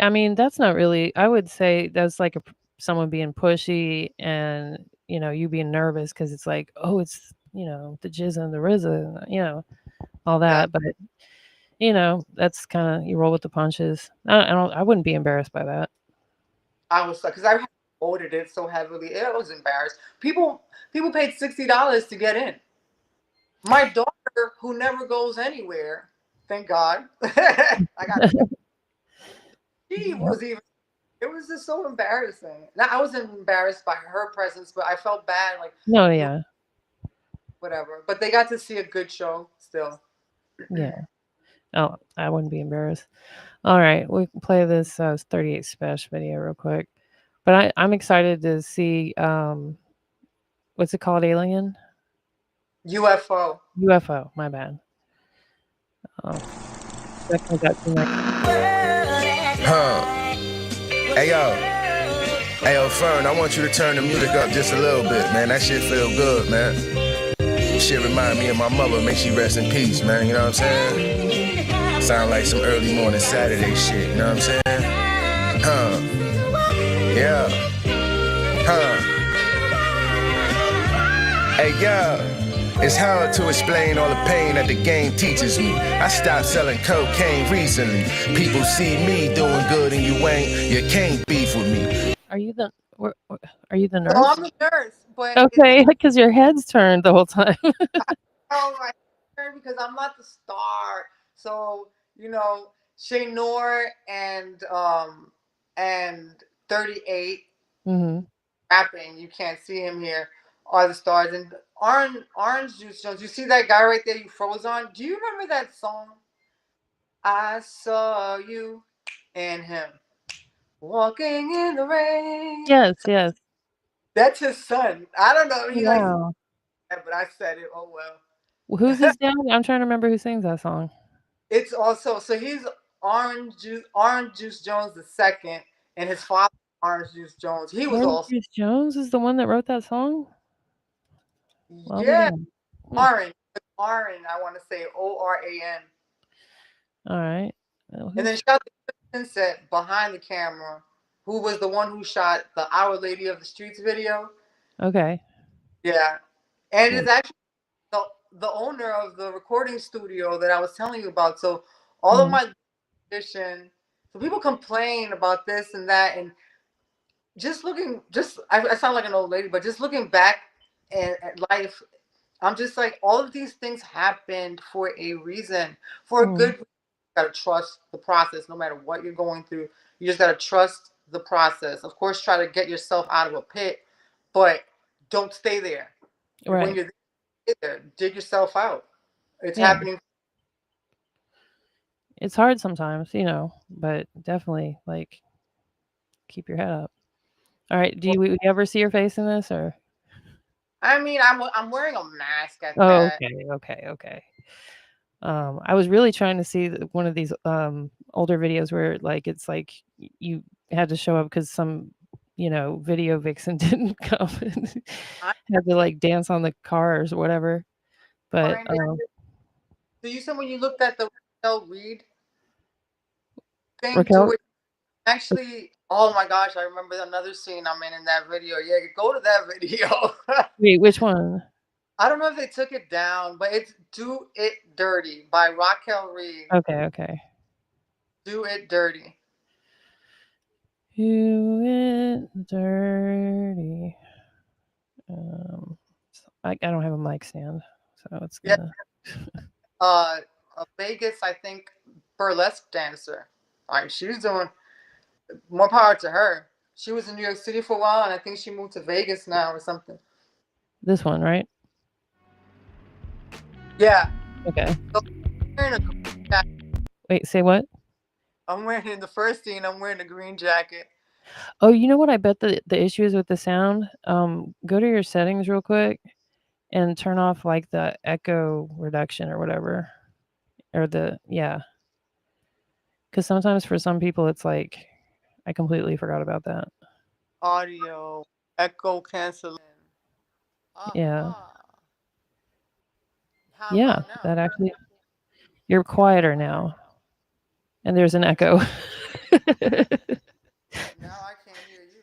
Speaker 3: I mean, that's not really, I would say that's like someone being pushy and, you being nervous because it's like, oh, it's, the jizz and the RZA, all
Speaker 4: Yeah,
Speaker 3: that. But, that's kind of, you roll with the punches. I wouldn't be embarrassed by that.
Speaker 4: I was because I promoted it so heavily. I was embarrassed. People paid $60 to get in. My daughter, who never goes anywhere, thank God, I got. She
Speaker 3: Yep.
Speaker 4: was even. It was just so embarrassing. Now I wasn't embarrassed by her presence, but I felt bad, like
Speaker 3: No, yeah.
Speaker 4: whatever. But they got to see a good show still.
Speaker 3: Yeah. Oh, I wouldn't be embarrassed. All right. We can play this 38 Special video real quick. But I'm excited to see, what's it called? Alien?
Speaker 4: UFO.
Speaker 3: UFO. My bad. Oh, definitely got too much.
Speaker 5: Huh. Hey yo. Hey yo, Fern, I want you to turn the music up just a little bit, man. That shit feel good, man. Shit remind me of my mother. May she rest in peace, man. You know what I'm saying? Sound like some early morning Saturday shit. You know what I'm saying? Huh. Yeah. Huh. Hey yo. It's hard to explain all the pain that the game teaches me. I stopped selling cocaine recently. People see me doing good and you ain't. You can't beef with me.
Speaker 3: Are you the nurse?
Speaker 4: Oh, I'm the nurse, but
Speaker 3: Okay, because your head's turned the whole time.
Speaker 4: my turn because I'm not the star. So Shaynor and 38
Speaker 3: hmm
Speaker 4: rapping. You can't see him here. Are the stars and Orange Juice Jones? You see that guy right there? You froze on. Do you remember that song? I saw you and him walking in the rain.
Speaker 3: Yes, yes.
Speaker 4: That's his son. I don't know. He likes
Speaker 3: Wow.
Speaker 4: that, but I said it. Oh well.
Speaker 3: Who's his dad? I'm trying to remember who sings that song.
Speaker 4: It's also so he's Orange Juice Jones the second, and his father Orange Juice Jones. He was
Speaker 3: Orange
Speaker 4: also
Speaker 3: Juice Jones is the one that wrote that song? Well,
Speaker 4: yeah
Speaker 3: damn.
Speaker 4: Orange. I want to say ORAN.
Speaker 3: All right.
Speaker 4: And then shout out to Sunset behind the camera, who was the one who shot the Our Lady of the Streets video.
Speaker 3: Okay.
Speaker 4: Yeah, and
Speaker 3: Yeah.
Speaker 4: it's actually the owner of the recording studio that I was telling you about. So all of
Speaker 3: Mhm.
Speaker 4: my condition. So people complain about this and that, and I sound like an old lady, but just looking back at life, I'm just like, all of these things happened for a reason, for a good reason. You gotta trust the process no matter what you're going through. You just gotta trust the process. Of course, try to get yourself out of a pit, but don't stay there.
Speaker 3: Right.
Speaker 4: When you're there, dig yourself out. It's
Speaker 3: Yeah.
Speaker 4: happening.
Speaker 3: It's hard sometimes, you know, but definitely like keep your head up. All right. Do we ever see your face in this, or?
Speaker 4: I mean, I'm wearing a mask at
Speaker 3: Oh,
Speaker 4: that.
Speaker 3: okay. I was really trying to see one of these older videos where like it's like you had to show up because some, you know, video vixen didn't come and had to like dance on the cars or whatever. But
Speaker 4: so you said when you looked at the Raquel Reed thing,
Speaker 3: Raquel?
Speaker 4: actually, oh my gosh, I remember another scene I'm in that video. Yeah, go to that video.
Speaker 3: Wait, which one?
Speaker 4: I don't know if they took it down, but it's "Do It Dirty" by Raquel Reed.
Speaker 3: Okay.
Speaker 4: Do It Dirty.
Speaker 3: Do it dirty. I don't have a mic stand, so it's gonna.
Speaker 4: A Vegas, I think, burlesque dancer. Like, she's doing more power to her. She was in New York City for a while, and I think she moved to Vegas now or something.
Speaker 3: This one, right?
Speaker 4: Yeah.
Speaker 3: Okay.
Speaker 4: So,
Speaker 3: wait, say what?
Speaker 4: I'm wearing, in the first scene, I'm wearing a green jacket.
Speaker 3: Oh, you know what I bet the issue is with the sound? Go to your settings real quick and turn off like the echo reduction or whatever. Or because sometimes for some people it's like, I completely forgot about that.
Speaker 4: Audio, echo canceling.
Speaker 3: Yeah. Yeah, that actually, you're quieter now. And there's an echo.
Speaker 4: Now I can't hear you.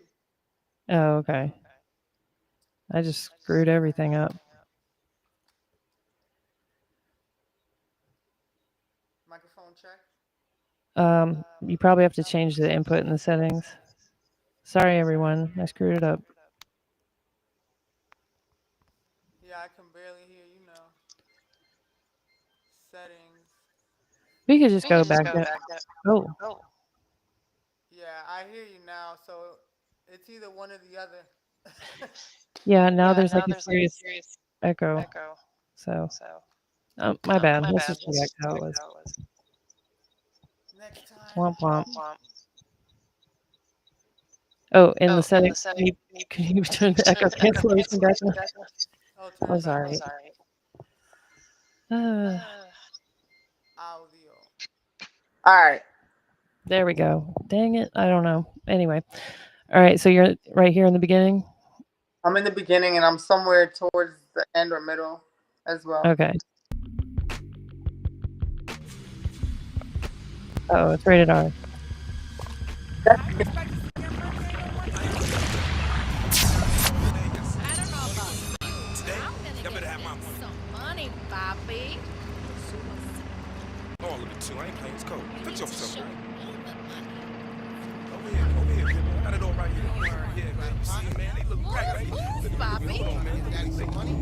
Speaker 3: Oh, okay. I just screwed everything up.
Speaker 4: Microphone check.
Speaker 3: You probably have to change the input in the settings. Sorry, everyone. I screwed it up.
Speaker 4: Yeah, I can barely hear you now. Settings.
Speaker 3: We could just go back. Oh.
Speaker 4: Yeah, I hear you now. So it's either one or the other.
Speaker 3: Yeah, now there's like a serious echo. So, my bad. Let's just go back to how it was.
Speaker 4: Next time.
Speaker 3: Womp womp. Oh, in the settings, can you turn the echo cancellation back on? Oh, sorry.
Speaker 4: Audio. All right.
Speaker 3: There we go. Dang it. I don't know. Anyway. All right. So you're right here in the beginning?
Speaker 4: I'm in the beginning and I'm somewhere towards the end or middle as well.
Speaker 3: Okay. Oh, it's rated R.
Speaker 5: Oh, look at you. I ain't playing. It's cold. Put yourself over here, man. I got it all right here. Yeah, man. You see, man, they look great, right?
Speaker 6: Bobby.
Speaker 5: Hold on, man. Daddy, some money.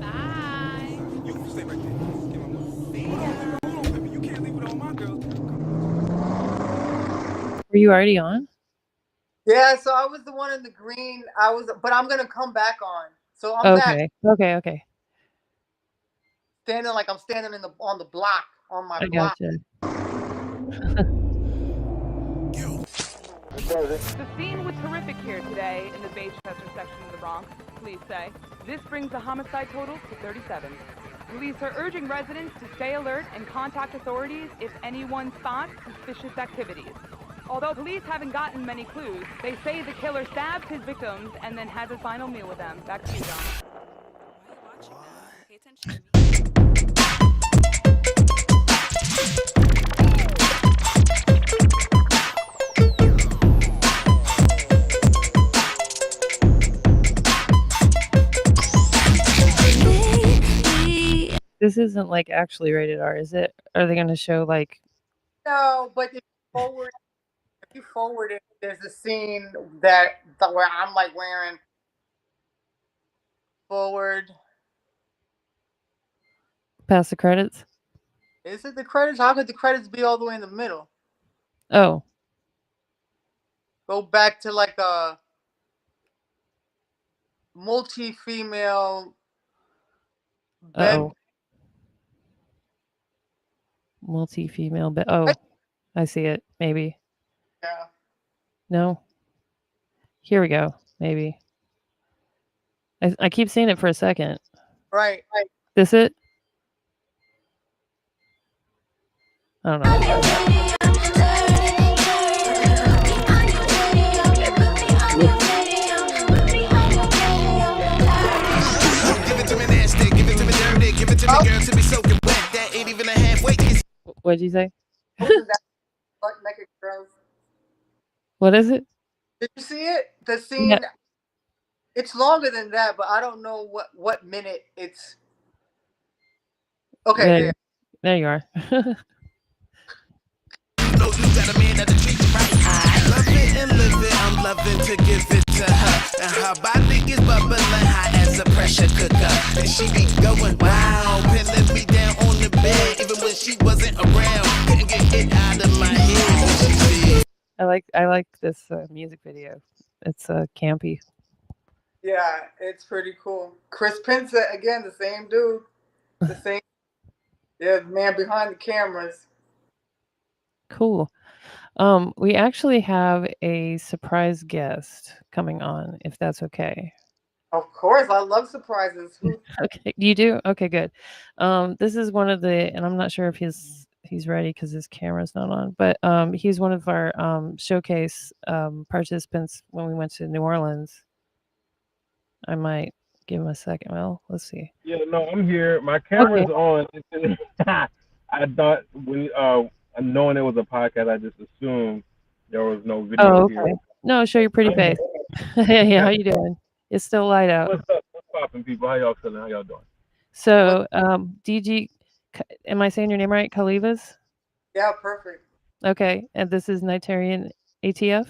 Speaker 6: Bye.
Speaker 5: You stay right there. Get my money. Hold on, baby. You can't leave with all my girls.
Speaker 3: Were you already on?
Speaker 4: Yeah, so I was the one in the green. But I'm gonna come back on. So I'm back.
Speaker 3: Okay.
Speaker 4: Standing like I'm standing on the block, on my block.
Speaker 3: Gotcha.
Speaker 7: The scene was horrific here today in the Baychester section of the Bronx, police say. This brings the homicide total to 37. Police are urging residents to stay alert and contact authorities if anyone spots suspicious activities. Although police haven't gotten many clues, they say the killer stabbed his victims and then had his final meal with them. Back to you, John. Pay attention.
Speaker 3: This isn't like actually rated R, is it? Are they going to show like
Speaker 4: No, but forward, if you forward it, there's a scene where I'm like wearing forward.
Speaker 3: Past the credits.
Speaker 4: Is it the credits? How could the credits be all the way in the middle?
Speaker 3: Oh,
Speaker 4: Go back to like a multi-female bed.
Speaker 3: oh, multi-female. But oh, I see it. Maybe.
Speaker 4: Yeah.
Speaker 3: No. Here we go. Maybe. I keep seeing it for a second.
Speaker 4: Right.
Speaker 3: This it? I don't know.
Speaker 2: Give it to me nasty, give it to me dirty, give it to me girl to be soaking wet. That ain't even a halfway kiss.
Speaker 3: What'd you say?
Speaker 4: Wasn't that butt naked girls?
Speaker 3: What is it?
Speaker 4: Did you see it? The scene.
Speaker 3: Yeah.
Speaker 4: It's longer than that, but I don't know what minute it's. Okay,
Speaker 3: There,
Speaker 4: there.
Speaker 3: there you are.
Speaker 2: No, you got a man that'll treat you right. I love it and live it. I'm loving to give it to her. And her body is bubbling hot as a pressure cooker. And she be going wow, pinning me down on the bed, even when she wasn't around. Couldn't get it out of my head when she said.
Speaker 3: I like this music video. It's campy.
Speaker 4: Yeah, it's pretty cool. Chris Pinset again, the same dude, the same. Yeah, the man behind the cameras.
Speaker 3: Cool. We actually have a surprise guest coming on, if that's okay.
Speaker 4: Of course, I love surprises.
Speaker 3: Okay, you do? Okay, good. This is one of the, and I'm not sure if he's ready because his camera's not on, but he's one of our showcase participants when we went to New Orleans. I might give him a second. Well, let's see.
Speaker 8: Yeah, no, I'm here. My camera's on. I thought when knowing it was a podcast, I just assumed there was no video
Speaker 3: Oh, okay.
Speaker 8: here.
Speaker 3: No, show your pretty face. Hey, how you doing? It's still light out.
Speaker 8: What's up? What's popping, people? How y'all feeling? How y'all doing?
Speaker 3: So, DG, am I saying your name right? Kalivas?
Speaker 4: Yeah, perfect.
Speaker 3: Okay, and this is Nigerian ATF?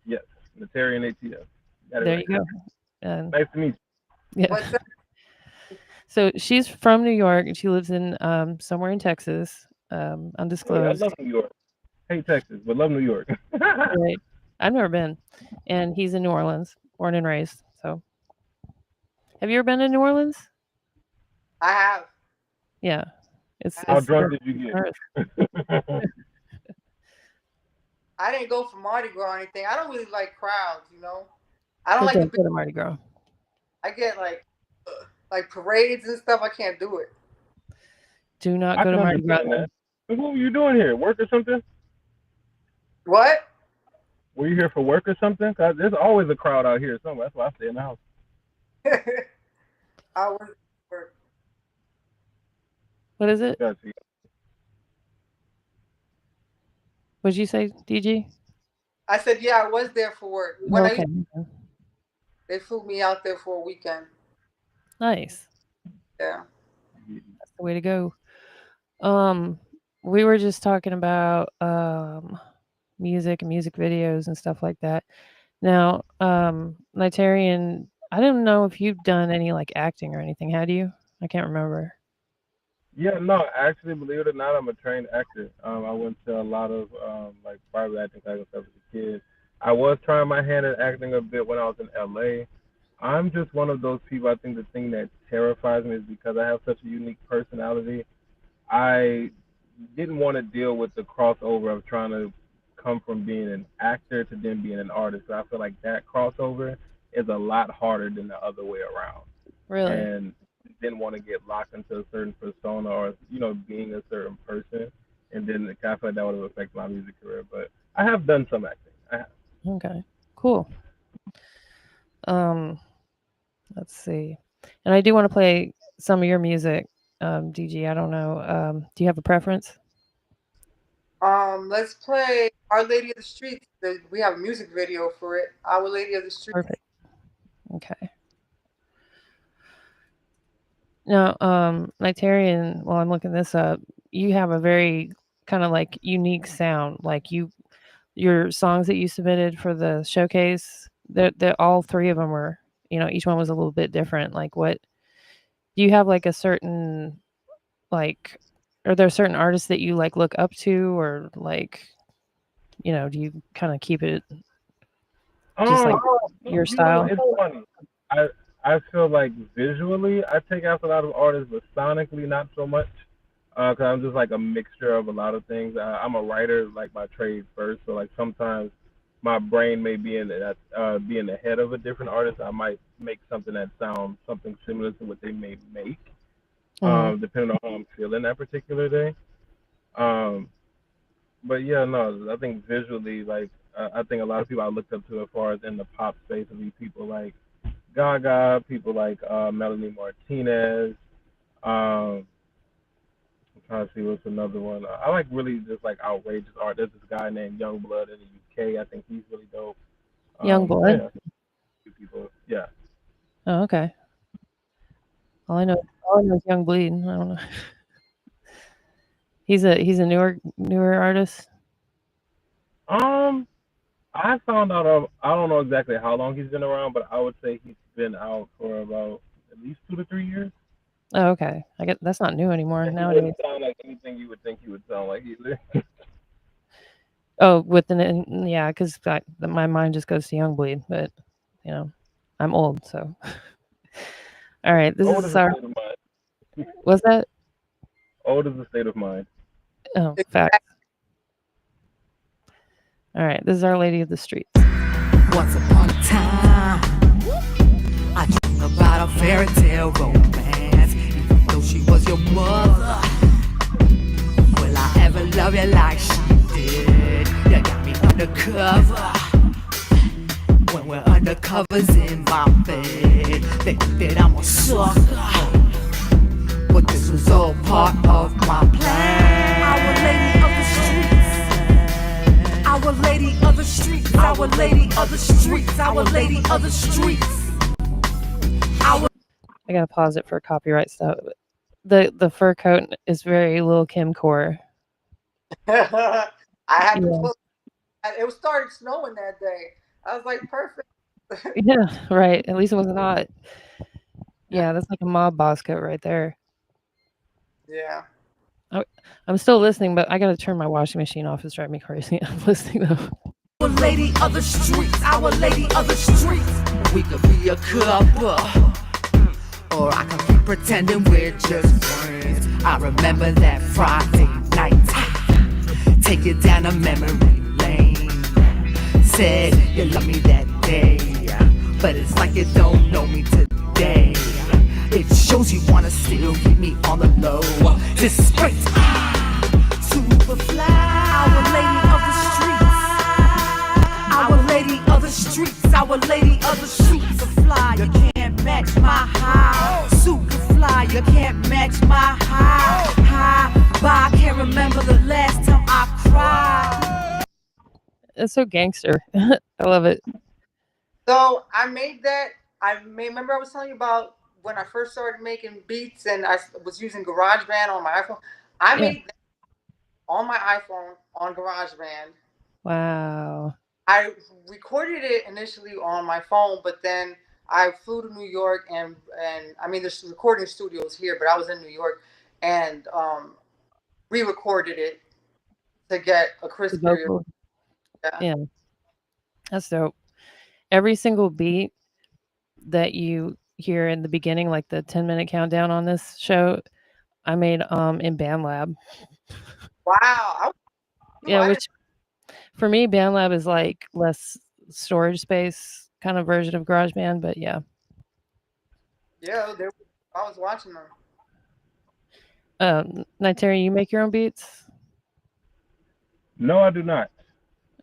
Speaker 8: Yes, Natarian ATF.
Speaker 3: There you go. And
Speaker 8: Nice to meet you.
Speaker 3: yeah.
Speaker 4: What's that?
Speaker 3: So she's from New York and she lives in somewhere in Texas,
Speaker 8: Hey, I
Speaker 3: undisclosed.
Speaker 8: love New York. Hate Texas, but love New York.
Speaker 3: Right. I've never been. And he's in New Orleans, born and raised. So have you ever been to New Orleans?
Speaker 4: I have.
Speaker 3: Yeah.
Speaker 8: How drunk did you get?
Speaker 4: I didn't go for Mardi Gras or anything. I don't really like crowds, you know. I don't
Speaker 3: Don't
Speaker 4: like
Speaker 3: go to Mardi Gras.
Speaker 4: I get like parades and stuff. I can't do it.
Speaker 3: Do not
Speaker 8: I
Speaker 3: go to
Speaker 8: can
Speaker 3: Mardi Gras.
Speaker 8: understand that. What were you doing here? Work or something?
Speaker 4: What?
Speaker 8: Were you here for work or something? 'Cause there's always a crowd out here somewhere. That's why I stay in the house.
Speaker 4: I was.
Speaker 3: What is it?
Speaker 8: Gotcha.
Speaker 3: What'd you say, DG?
Speaker 4: I said, yeah, I was there for work. When
Speaker 3: Okay.
Speaker 4: they flew me out there for a weekend.
Speaker 3: Nice.
Speaker 4: Yeah.
Speaker 3: That's the way to go. We were just talking about music and music videos and stuff like that. Now, Nigerian, I don't know if you've done any like acting or anything, had you? I can't remember.
Speaker 8: Yeah, no, actually, believe it or not, I'm a trained actor. I went to a lot of like private acting classes as a kid. I was trying my hand at acting a bit when I was in LA. I'm just one of those people. I think the thing that terrifies me is because I have such a unique personality. I didn't want to deal with the crossover of trying to come from being an actor to then being an artist. So I feel like that crossover is a lot harder than the other way around.
Speaker 3: Really?
Speaker 8: And didn't want to get locked into a certain persona or being a certain person, and then I feel like that would have affected my music career. But I have done some acting. I have.
Speaker 3: Okay. Cool. Let's see. And I do want to play some of your music, DG. I don't know. Do you have a preference?
Speaker 4: Let's play Our Lady of the Streets. We have a music video for it. Our Lady of the Streets.
Speaker 3: Perfect. Okay. Now, Nigerian, while I'm looking this up, you have a very kind of like unique sound. Like your songs that you submitted for the showcase, they're all three of them were, each one was a little bit different. Like what do you have like a certain like are there certain artists that you like look up to or like, do you kind of keep it just like your style?
Speaker 8: It's funny. I I feel like visually I take after a lot of artists, but sonically not so much. Cause I'm just like a mixture of a lot of things. I'm a writer, like my trade first, so like sometimes my brain may be in that be in the head of a different artist. I might make something that sounds something similar to what they may make,
Speaker 3: Mhm.
Speaker 8: depending on how I'm feeling that particular day. Um, but yeah, no, I think visually, like I think a lot of people I looked up to as far as in the pop space would be people like Gaga, people like Melanie Martinez. Um, I'm trying to see what's another one. I like really just like outrageous art. There's this guy named Youngblood in the UK. I think he's really dope.
Speaker 3: Young
Speaker 8: So
Speaker 3: Blood.
Speaker 8: yeah, few people. Yeah.
Speaker 3: Oh, okay. All I know is Young Bleed. I don't know. He's a newer artist.
Speaker 8: Um, I found out. I don't know exactly how long he's been around, but I would say he's been out for about at least 2 to 3 years.
Speaker 3: Oh, okay. I get that's not new anymore
Speaker 8: And he
Speaker 3: nowadays.
Speaker 8: wouldn't sound like anything you would think he would sound like either.
Speaker 3: Oh, yeah, because my mind just goes to Young Bleed, but you know, I'm old, so. All right, this
Speaker 8: Old
Speaker 3: is
Speaker 8: is a
Speaker 3: our
Speaker 8: state of mind.
Speaker 3: what's that?
Speaker 8: Old is a state of mind.
Speaker 3: Oh, fact. All right, this is Our Lady of the Streets.
Speaker 9: Once upon a time, I dreamed about a fairy tale romance. Even though she was your mother, will I ever love you like she did? You got me undercover. When we're undercovers in my bed, they think that I'm a sucker, but this was all part of my plan. Our Lady of the Streets, Our Lady of the Streets, Our Lady of the Streets, Our Lady of the Streets.
Speaker 3: I gotta pause it for copyright stuff. The fur coat is very Lil Kim core.
Speaker 4: I had to
Speaker 3: Yeah,
Speaker 4: close. It was started snowing that day. I was like, perfect.
Speaker 3: yeah, right. At least it wasn't hot. Yeah, that's like a mob boss coat right there.
Speaker 4: Yeah.
Speaker 3: I'm still listening, but I gotta turn my washing machine off. It's driving me crazy. I'm listening though.
Speaker 9: Our Lady of the Streets, Our Lady of the Streets. We could be a couple, or I could keep pretending we're just friends. I remember that Friday night, take you down a memory lane. Said you love me that day, but it's like you don't know me today. It shows you wanna still keep me on the low. Disgrace, super fly. Our Lady of the Streets, Our Lady of the Streets, Our Lady of the Streets. Super fly, you can't match my high. Super fly, you can't match my high. High, but I can't remember the last time I cried.
Speaker 3: It's so gangster. I love it.
Speaker 4: So I made that. Remember I was telling you about when I first started making beats and I was using GarageBand on my iPhone. I
Speaker 3: Yeah.
Speaker 4: made that on my iPhone on GarageBand.
Speaker 3: Wow.
Speaker 4: I recorded it initially on my phone, but then I flew to New York and I mean there's recording studios here, but I was in New York and re-recorded it to get a
Speaker 3: The
Speaker 4: crispier.
Speaker 3: vocal.
Speaker 4: Yeah.
Speaker 3: Yeah, that's dope. Every single beat that you hear in the beginning, like the 10-minute countdown on this show, I made in BandLab.
Speaker 4: Wow.
Speaker 3: Yeah, which for me, BandLab is like less storage space kind of version of GarageBand, but yeah.
Speaker 4: Yeah, I was watching them.
Speaker 3: Nightary, you make your own beats?
Speaker 8: No, I do not.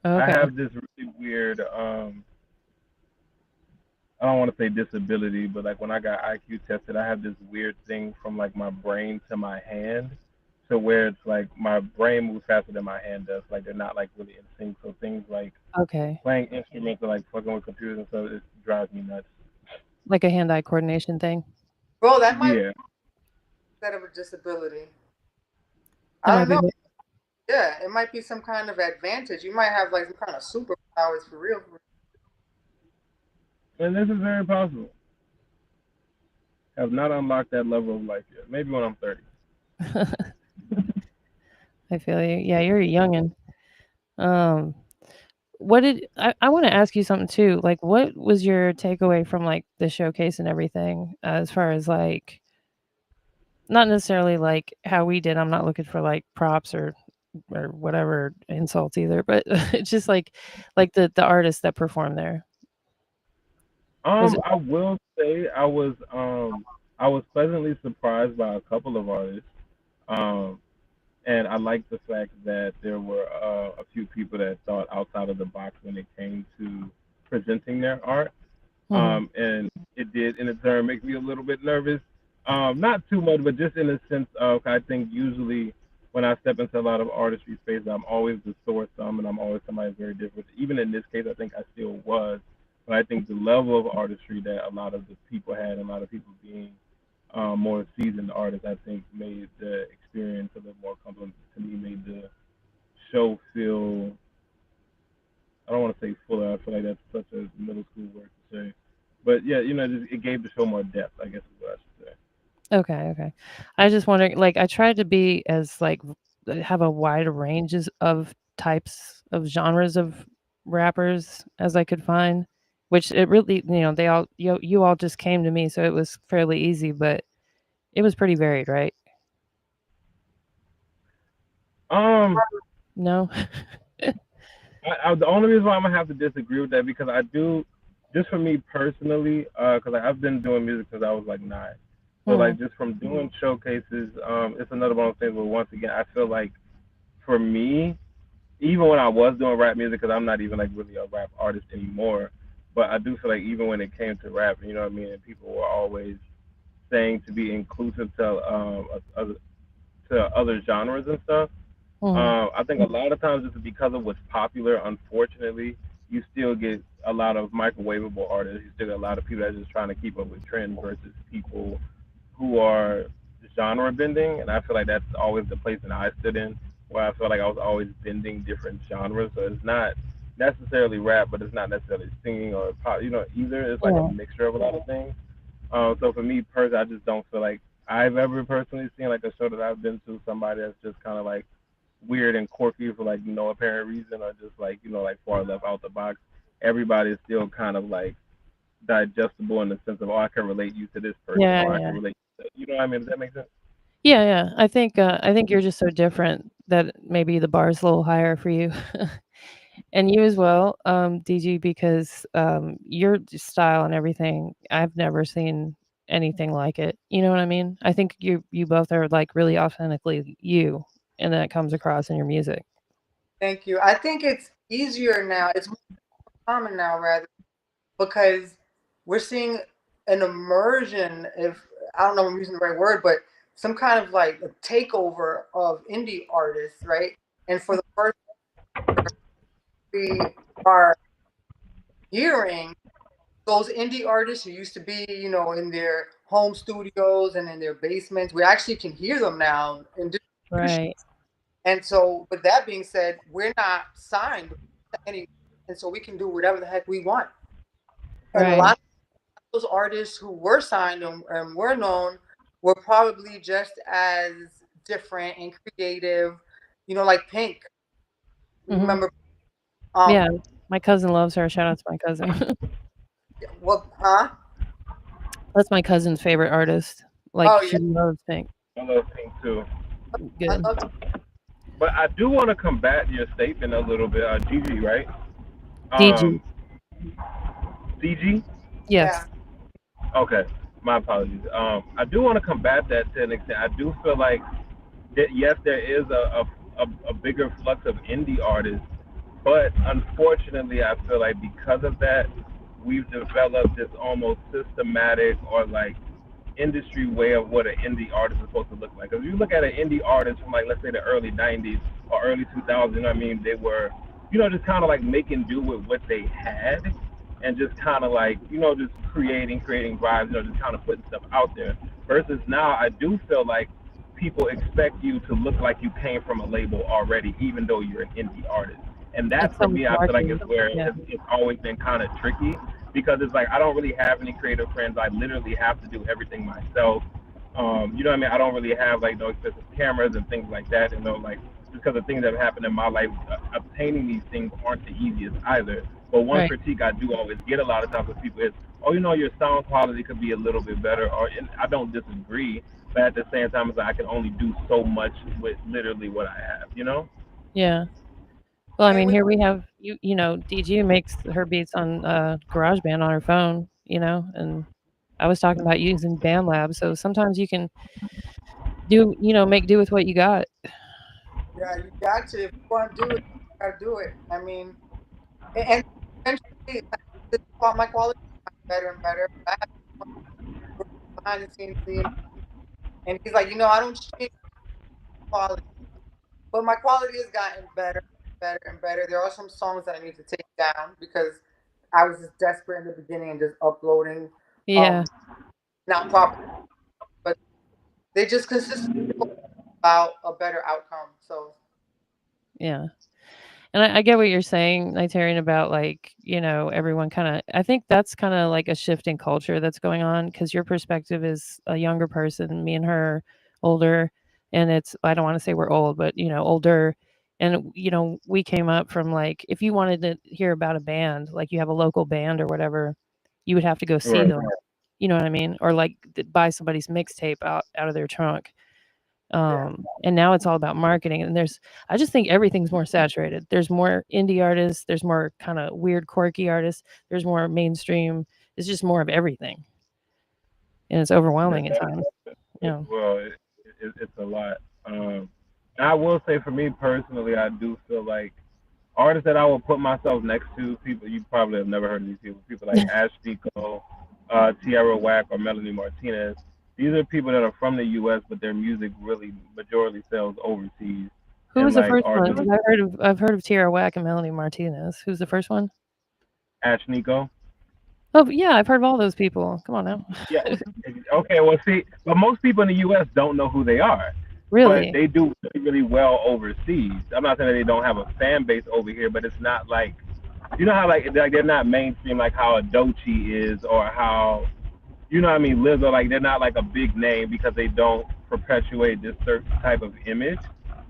Speaker 8: I
Speaker 3: Okay.
Speaker 8: have this really weird. I don't want to say disability, but like when I got IQ tested, I have this weird thing from like my brain to my hand, to where it's like my brain moves faster than my hand does. Like they're not like really in sync. So things like
Speaker 3: Okay.
Speaker 8: playing instruments or like fucking with computers and stuff, it drives me nuts.
Speaker 3: Like a hand-eye coordination thing.
Speaker 4: Bro, that might be
Speaker 8: Yeah.
Speaker 4: instead of a disability.
Speaker 3: That
Speaker 4: I
Speaker 3: might
Speaker 4: don't
Speaker 3: be
Speaker 4: know. Yeah, it might be some kind of advantage. You might have like some kind of superpowers for real.
Speaker 8: And this is very possible. Have not unlocked that level of life yet. Maybe when I'm 30.
Speaker 3: I feel you. Yeah, you're a youngin. Um, what did I want to ask you something too? Like, what was your takeaway from like the showcase and everything, as far as like not necessarily like how we did. I'm not looking for like props or whatever insults either, but it's just like the artists that performed there. Was it?
Speaker 8: I will say I was pleasantly surprised by a couple of artists. Um, and I like the fact that there were a few people that thought outside of the box when it came to presenting their art.
Speaker 3: Mhm.
Speaker 8: And it did, in a turn, make me a little bit nervous. Not too much, but just in the sense of I think usually when I step into a lot of artistry space, I'm always the sore thumb, and I'm always somebody very different. Even in this case, I think I still was, but I think the level of artistry that a lot of the people had, and a lot of people being more seasoned artists, I think made the experience a little more comfortable to me. Made the show feel, I don't want to say fuller. I feel like that's such a middle school word to say, but yeah, it gave the show more depth, I guess is what I should say.
Speaker 3: Okay, okay. I just wondering, like, I tried to be as like have a wide range of types of genres of rappers as I could find, which it really, they all you all just came to me, so it was fairly easy, but it was pretty varied, right?
Speaker 8: Um,
Speaker 3: No?
Speaker 8: the only reason why I'm gonna have to disagree with that because I do, just for me personally, because like, I've been doing music since I was like 9. So
Speaker 3: Mhm.
Speaker 8: like just from doing showcases, it's another one of those things where once again I feel like for me, even when I was doing rap music, because I'm not even like really a rap artist anymore, but I do feel like even when it came to rap, you know what I mean, and people were always saying to be inclusive to other genres and stuff.
Speaker 3: Mhm.
Speaker 8: I think a lot of times it's because of what's popular. Unfortunately, you still get a lot of microwavable artists. You still get a lot of people that are just trying to keep up with trends versus people who are genre bending. And I feel like that's always the place that I stood in, where I felt like I was always bending different genres. So it's not necessarily rap, but it's not necessarily singing or pop, either. It's like a
Speaker 3: Mhm.
Speaker 8: mixture of a lot of things. So for me personally, I just don't feel like I've ever personally seen like a show that I've been to somebody that's just kind of like weird and quirky for like no apparent reason or just like like far left out the box. Everybody is still kind of like digestible in the sense of, oh, I can relate you to this person,
Speaker 3: Yeah,
Speaker 8: or I
Speaker 3: yeah.
Speaker 8: can relate you know what I mean? Does that make sense?
Speaker 3: Yeah, yeah. I think you're just so different that maybe the bar's a little higher for you. And you as well, DG, because your style and everything, I've never seen anything like it. You know what I mean? I think you both are like really authentically you, and that comes across in your music.
Speaker 4: Thank you. I think it's easier now. It's more common now, rather, because we're seeing an immersion. If I don't know if I'm using the right word, but some kind of like a takeover of indie artists, right? And for the first, we are hearing those indie artists who used to be, in their home studios and in their basements. We actually can hear them now in distribution.
Speaker 3: Right,
Speaker 4: And so, with that being said, we're not signed to any, and so we can do whatever the heck we want. And a
Speaker 3: right.
Speaker 4: lot of those artists who were signed and were known were probably just as different and creative, like Pink.
Speaker 3: Hmm.
Speaker 4: Remember, um,
Speaker 3: Yeah, my cousin loves her. Shout out to my cousin.
Speaker 4: what, huh?
Speaker 3: That's my cousin's favorite artist. Like
Speaker 4: Oh
Speaker 3: she
Speaker 4: yeah,
Speaker 3: loves Pink.
Speaker 8: I love Pink too.
Speaker 4: I
Speaker 3: Good.
Speaker 4: love.
Speaker 8: But I do want to combat your statement a little bit. Gigi, right?
Speaker 3: DG.
Speaker 8: Um, CG?
Speaker 4: Yeah,
Speaker 3: Yes.
Speaker 8: Okay, my apologies. I do want to combat that to an extent. I do feel like that yes, there is a bigger flux of indie artists, but unfortunately, I feel like because of that, we've developed this almost systematic or like industry way of what an indie artist is supposed to look like. If you look at an indie artist from like let's say the early '90s or early 2000s, you know what I mean? They were, just kind of like making do with what they had, and just kind of like just creating vibes, just kind of putting stuff out there. Versus now, I do feel like people expect you to look like you came from a label already, even though you're an indie artist. And that
Speaker 3: It's
Speaker 8: for
Speaker 3: so much
Speaker 8: me, I feel like
Speaker 3: marketing.
Speaker 8: is where
Speaker 3: Yeah.
Speaker 8: it's always been kind of tricky because it's like I don't really have any creative friends. I literally have to do everything myself. You know what I mean? I don't really have like no expensive cameras and things like that. And like because of things that have happened in my life, obtaining these things aren't the easiest either. But one
Speaker 3: Right.
Speaker 8: critique I do always get a lot of times with people is, oh, your sound quality could be a little bit better, or and I don't disagree, but at the same time, it's like I can only do so much with literally what I have.
Speaker 3: Yeah. Well, I
Speaker 4: And
Speaker 3: mean,
Speaker 4: with
Speaker 3: here we have DG makes her beats on GarageBand on her phone, and I was talking about using BandLab, so sometimes you can make do with what you got.
Speaker 4: yeah, you got to. If you want to do it, you got to do it. I mean, and eventually, my quality got better and better. I have behind the scenes, and he's like, I don't change quality, but my quality has gotten better, better, and better. There are some songs that I need to take down because I was just desperate in the beginning and just uploading,
Speaker 3: Yeah,
Speaker 4: not proper, but they just consistently about a better outcome. So
Speaker 3: yeah. And I get what you're saying, Nigerian, about everyone kind of. I think that's kind of like a shift in culture that's going on because your perspective is a younger person, me and her older, and I don't want to say we're old, but older, and we came up from like if you wanted to hear about a band, like you have a local band or whatever, you would have to go see
Speaker 8: Right.
Speaker 3: them. You know what I mean? Or like buy somebody's mixtape out of their trunk.
Speaker 4: yeah,
Speaker 3: And now it's all about marketing, and I just think everything's more saturated. There's more indie artists, there's more kind of weird quirky artists, there's more mainstream. It's just more of everything, and it's overwhelming at times.
Speaker 8: Well, it's a lot. And I will say for me personally, I do feel like artists that I will put myself next to, people you probably have never heard of these people like Ash Nico, Tierra Whack, or Melanie Martinez. These are people that are from the U.S., but their music really majority sells overseas,
Speaker 3: Who
Speaker 8: and
Speaker 3: was the
Speaker 8: like
Speaker 3: first
Speaker 8: are
Speaker 3: one?
Speaker 8: just
Speaker 3: 'Cause I've heard of Tierra Whack and Melanie Martinez. Who's the first one?
Speaker 8: Ash Nico.
Speaker 3: Oh yeah, I've heard of all those people. Come on now.
Speaker 8: Yeah. Okay. Well, see, but most people in the U.S. don't know who they are, but
Speaker 3: Really?
Speaker 8: they do really, really well overseas. I'm not saying that they don't have a fan base over here, but it's not like how like they're not mainstream like how a Doechii is or how what I mean, Lizzo, like they're not like a big name because they don't perpetuate this certain type of image.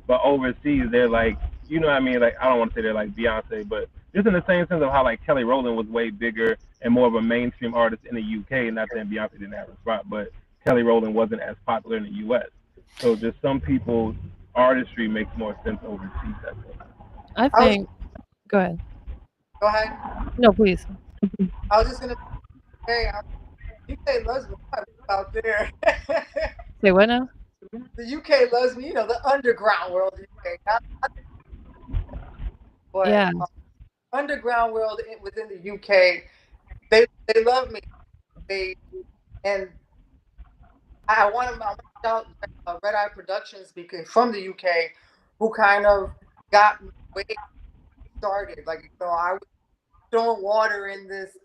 Speaker 8: But overseas, they're like, what I mean, like I don't want to say they're like Beyonce, but just in the same sense of how like Kelly Rowland was way bigger and more of a mainstream artist in the UK. Not saying Beyonce didn't have a spot, but Kelly Rowland wasn't as popular in the US. So just some people's artistry makes more sense overseas. I think.
Speaker 3: I
Speaker 4: I was
Speaker 3: think. Go ahead.
Speaker 4: go ahead.
Speaker 3: No, please.
Speaker 4: I was just gonna say, UK loves me out there.
Speaker 3: Say what now?
Speaker 4: The UK loves me, the underground world of the UK, but
Speaker 3: Yeah.
Speaker 4: underground world within the UK, they love me. They and I want to shout Red Eye Productions because from the UK, who kind of got me way started. Like I was throwing water in this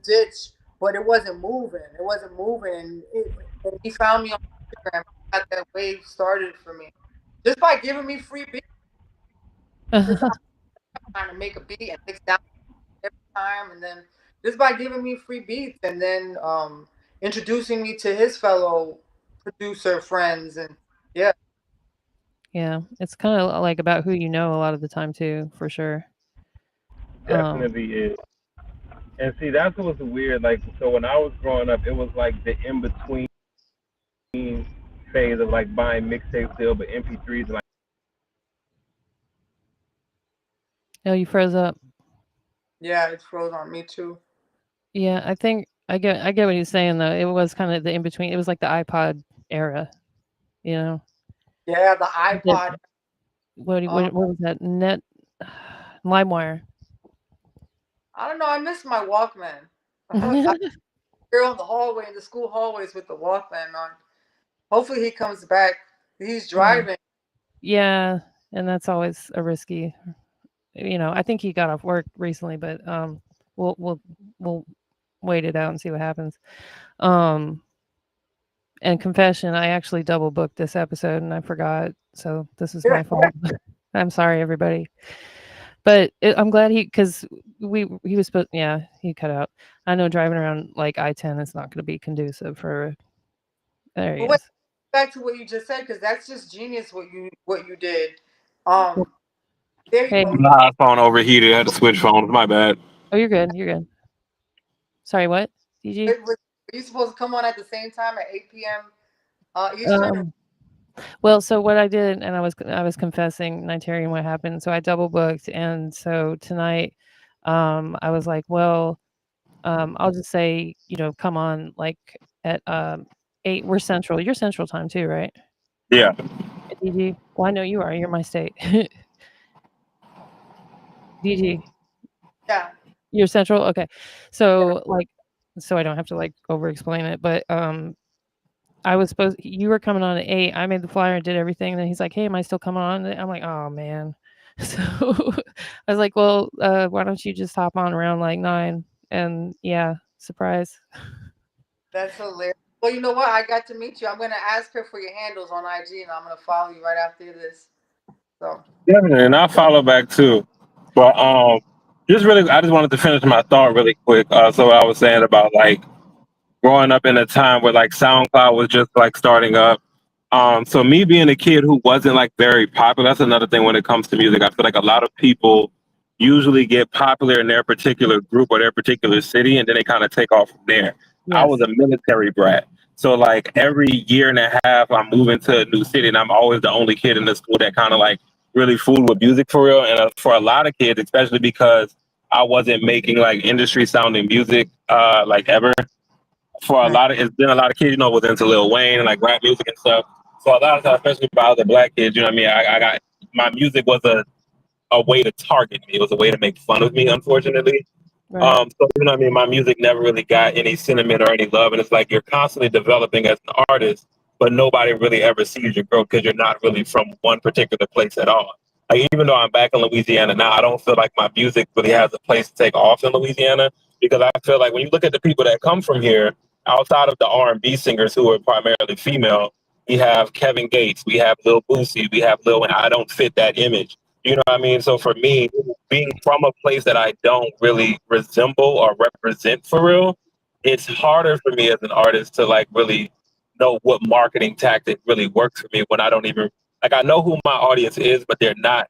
Speaker 4: ditch, but it wasn't moving. It wasn't moving, and he found me on Instagram. Got that wave started for me just by giving me free beats. Just trying to make a beat and mix down every time, and then just by giving me free beats, and then introducing me to his fellow producer friends, and yeah,
Speaker 3: Yeah, it's kind of like about who you know a lot of the time too, for sure.
Speaker 8: Definitely is. And see, that's what was weird. Like, so when I was growing up, it was like the in between phase of like buying mixtapes still, but MP3s and like.
Speaker 3: Oh, you froze up.
Speaker 4: yeah, it froze on me too.
Speaker 3: Yeah, I think I get what he's saying though. It was kind of the in between. It was like the iPod era, you know.
Speaker 4: Yeah, the
Speaker 3: The-
Speaker 4: iPod.
Speaker 3: what was that? LimeWire.
Speaker 4: I don't know. I miss my Walkman. I girl in the hallway, in the school hallways with the Walkman on. Hopefully he comes back. He's
Speaker 3: Yeah.
Speaker 4: driving.
Speaker 3: Yeah, and that's always a risky. I think he got off work recently, but we'll wait it out and see what happens. Um, And confession, I actually double booked this episode and I forgot. So this is my fault. I'm sorry, everybody. But I'm glad because he was supposed, yeah, he cut out. I know driving around like I-10 is not going to be conducive for. There he
Speaker 4: But wait,
Speaker 3: is.
Speaker 4: back to what you just said, because that's just genius what you did. Um, there you
Speaker 3: Hey,
Speaker 4: go.
Speaker 8: My phone overheated. I had to switch phones. My bad.
Speaker 3: oh, you're good. You're good. Sorry, what? DG?
Speaker 4: Were you supposed to come on at the same time at 8 p.m. Eastern?
Speaker 3: Um, well, so what I did, and I was confessing Nigerian what happened. So I double booked, and so tonight, I was like, well, I'll just say, come on, like at 8. We're central. You're central time too, right?
Speaker 8: Yeah.
Speaker 3: DG. Well, I know you are. You're my state. DG.
Speaker 4: Yeah.
Speaker 3: You're central. Okay. So so I don't have to like over explain it, but I was you were coming on at 8. I made the flyer and did everything. And then he's like, "Hey, am I still coming on?" I'm like, "Oh man." So I was like, "Well, why don't you just hop on around like 9?" And yeah, surprise.
Speaker 4: That's hilarious. Well, you know what? I got to meet you. I'm gonna ask her for your handles on IG, and I'm gonna follow you right after this. So
Speaker 8: Definitely, and I'll follow back too. But just really, I just wanted to finish my thought really quick. So I was saying about like growing up in a time where like SoundCloud was just like starting up. So me being a kid who wasn't like very popular, that's another thing when it comes to music. I feel like a lot of people usually get popular in their particular group or their particular city, and then they kind of take off from there. I
Speaker 3: Yes.
Speaker 8: was a military brat. So like every year and a half, I'm moving to a new city, and I'm always the only kid in the school that kind of like really fooled with music for real. And for a lot of kids, especially because I wasn't making like industry sounding music like ever. For a
Speaker 4: right.
Speaker 8: lot of, it's been a lot of kids, was into Lil Wayne and like rap music and stuff. So a lot of times, especially by other black kids, you know what I mean? I got my music was a way to target me. It was a way to make fun of me, unfortunately.
Speaker 3: Right.
Speaker 8: So you know what I mean? My music never really got any sentiment or any love. And it's like you're constantly developing as an artist, but nobody really ever sees your growth because you're not really from one particular place at all. Like even though I'm back in Louisiana now, I don't feel like my music really has a place to take off in Louisiana because I feel like when you look at the people that come from here, outside of the R&B singers who are primarily female, we have Kevin Gates, we have Lil Boosie, we have Lil, and I don't fit that image. You know what I mean? So for me, being from a place that I don't really resemble or represent for real, it's harder for me as an artist to like really know what marketing tactic really works for me when I don't even like I know who my audience is, but they're not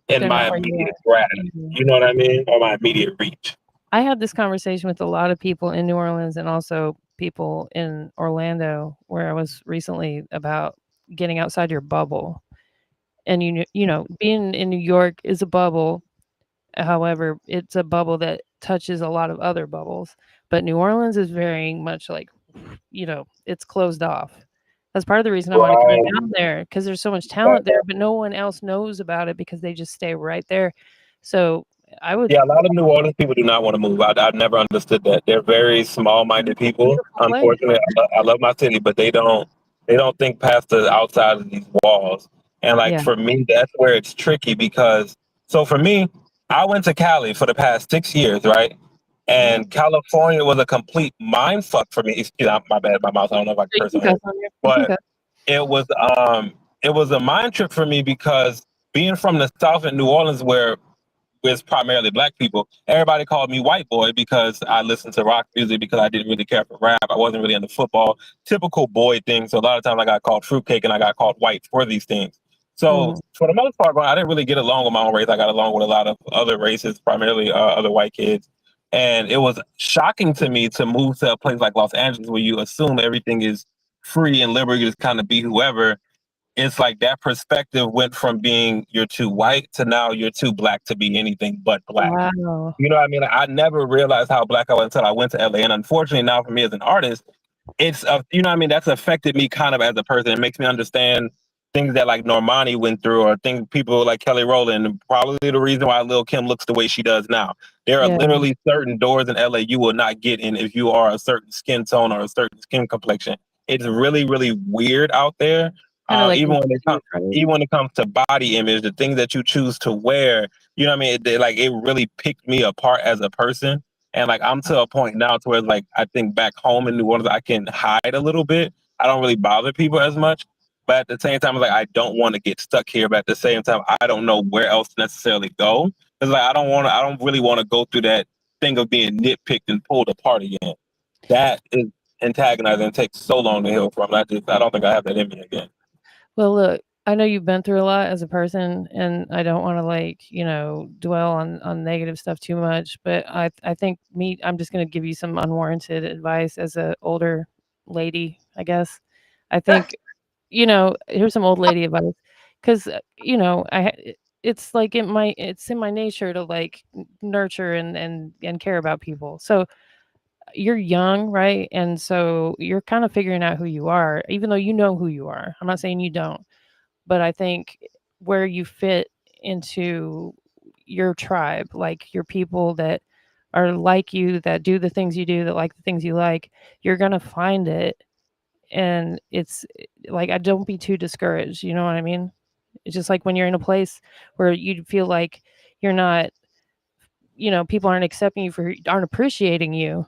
Speaker 8: in
Speaker 3: They're not
Speaker 8: my
Speaker 3: where you
Speaker 8: immediate
Speaker 3: are.
Speaker 8: grasp.
Speaker 3: Mhm.
Speaker 8: You know what I mean? Or my immediate reach.
Speaker 3: I had this conversation with a lot of people in New Orleans and also people in Orlando where I was recently about getting outside your bubble. And being in New York is a bubble. However, it's a bubble that touches a lot of other bubbles. But New Orleans is very much like, it's closed off. That's part of the reason I want to come
Speaker 8: Right.
Speaker 3: down there because there's so much talent there, but no one else knows about it because they just stay right there. So I would
Speaker 8: Yeah, a lot of New Orleans people do not want to move. I've never understood that. They're very small-minded people.
Speaker 3: beautiful place.
Speaker 8: Unfortunately, I love my city, but they don't think past the outside of these walls. And like
Speaker 3: Yeah.
Speaker 8: for me, that's where it's tricky because so for me, I went to Cali for the past 6 years, right? And California was a complete mind fuck for me. Excuse me, my bad, my mouth. I don't know if I can
Speaker 3: So you
Speaker 8: curse
Speaker 3: can
Speaker 8: on here,
Speaker 3: cuss on here. You can
Speaker 8: but
Speaker 3: cuss.
Speaker 8: it was it was a mind trip for me because being from the South in New Orleans, where with primarily black people, everybody called me white boy because I listened to rock music because I didn't really care for rap. I wasn't really into football, typical boy thing. So a lot of times I got called fruitcake and I got called white for these things. So
Speaker 3: Mhm.
Speaker 8: for the most part, I didn't really get along with my own race. I got along with a lot of other races, primarily other white kids. And it was shocking to me to move to a place like Los Angeles where you assume everything is free and liberal. You just kind of be whoever. It's like that perspective went from being you're too white to now you're too black to be anything but black.
Speaker 3: Wow.
Speaker 8: You know what I mean? Like, I never realized how black I was until I went to LA. And unfortunately, now for me as an artist, you know what I mean? That's affected me kind of as a person. It makes me understand things that like Normani went through or things people like Kelly Rowland, probably the reason why Lil Kim looks the way she does now. There are
Speaker 3: Yeah.
Speaker 8: literally certain doors in LA you will not get in if you are a certain skin tone or a certain skin complexion. It's really, really weird out there.
Speaker 3: Kind of like
Speaker 8: Even
Speaker 3: in
Speaker 8: when it comes,
Speaker 3: Egypt, right?
Speaker 8: even when it comes to body image, the things that you choose to wear, you know what I mean? It really picked me apart as a person. And like I'm to a point now to where like I think back home in New Orleans I can hide a little bit I don't really bother people as much. But at the same time, it's like I don't want to get stuck here. But at the same time, I don't know where else to necessarily go. It's like I don't really want to go through that thing of being nitpicked and pulled apart again. That is antagonizing and takes so long to heal from. I don't think I have that in me again.
Speaker 3: Well, look, I know you've been through a lot as a person, and I don't want to like, dwell on negative stuff too much, but I think I'm just going to give you some unwarranted advice as a older lady, I guess. I think, here's some old lady advice cuz it's like it's in my nature to like nurture and care about people. So you're young, right? And so you're kind of figuring out who you are, even though you know who you are. I'm not saying you don't, but I think where you fit into your tribe, like your people that are like you, that do the things you do, that like the things you like, you're going to find it. And it's like, I don't be too discouraged. You know what I mean? It's just like when you're in a place where you feel like you're not, people aren't accepting you aren't appreciating you.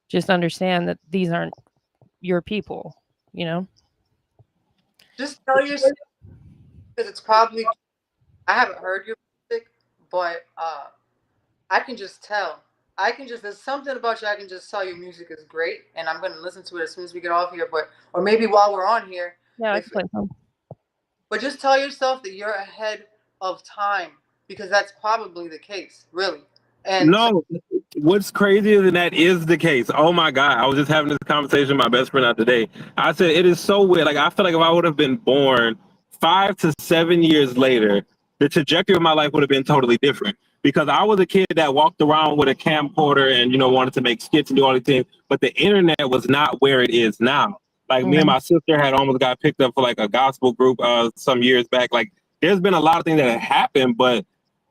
Speaker 3: Just understand that these aren't your people,
Speaker 4: Just tell yourself, because it's probably, I haven't heard your music, but I can just tell. There's something about you. I can just tell your music is great, and I'm gonna listen to it as soon as we get off here. Or maybe while we're on here.
Speaker 3: Yeah, I can play some.
Speaker 4: But just tell yourself that you're ahead of time, because that's probably the case, really. And
Speaker 8: no, what's crazier than that is the case. Oh my God. I was just having this conversation with my best friend out today. I said, it is so weird. Like, I feel like if I would have been born 5 to 7 years later, the trajectory of my life would have been totally different. Because I was a kid that walked around with a camcorder and, wanted to make skits and do all these things. But the internet was not where it is now. Like, me and my sister had almost got picked up for like a gospel group some years back. Like, there's been a lot of things that have happened, but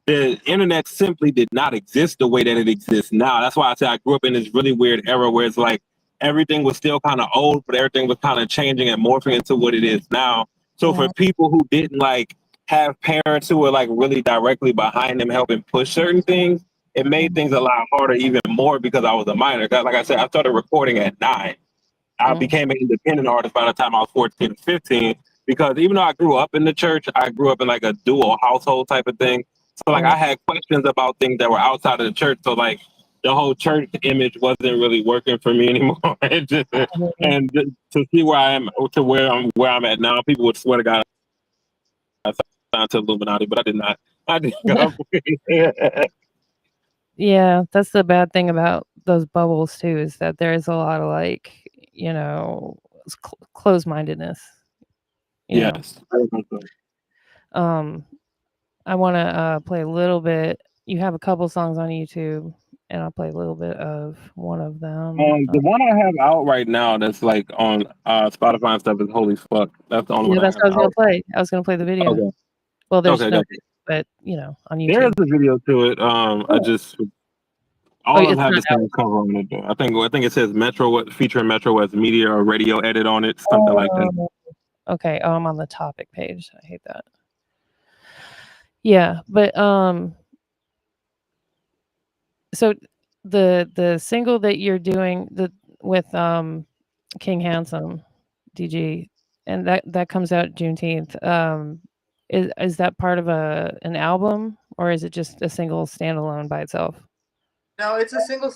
Speaker 8: the internet simply did not exist the way that it exists now. That's why I say I grew up in this really weird era where it's like everything was still kind of old, but everything was kind of changing and morphing into what it is now. So for people who didn't like have parents who were like really directly behind them helping push certain things, it made things a lot harder even more because I was a minor. Like I said, I started recording at 9. I became an independent artist by the time I was 14 or 15 because even though I grew up in the church, I grew up in like a dual household type of thing. So like I had questions about things that were outside of the church. So like the whole church image wasn't really working for me anymore. And to see where I am to where I'm at now, people would swear to God I signed to Illuminati, but I did not. I did not.
Speaker 3: Yeah, that's the bad thing about those bubbles too, is that there's a lot of like, closed-mindedness.
Speaker 8: Yes.
Speaker 3: I want to play a little bit. You have a couple songs on YouTube, and I'll play a little bit of one of them.
Speaker 8: The one I have out right now that's like on Spotify and stuff is Holy Fuck. That's the only one
Speaker 3: That's what I was going to play. I was going to play the video.
Speaker 8: Okay.
Speaker 3: Well, there's no, but on YouTube.
Speaker 8: There is a video to it. I just all of them have the same cover on it. I think it says Metro featuring Metro West Media or radio edit on it, something like that.
Speaker 3: Okay. Oh, I'm on the topic page. I hate that. Yeah, but so the single that you're doing with King Handsome, DG, and that comes out Juneteenth. Is that part of an album, or is it just a single standalone by itself?
Speaker 4: No, it's a single,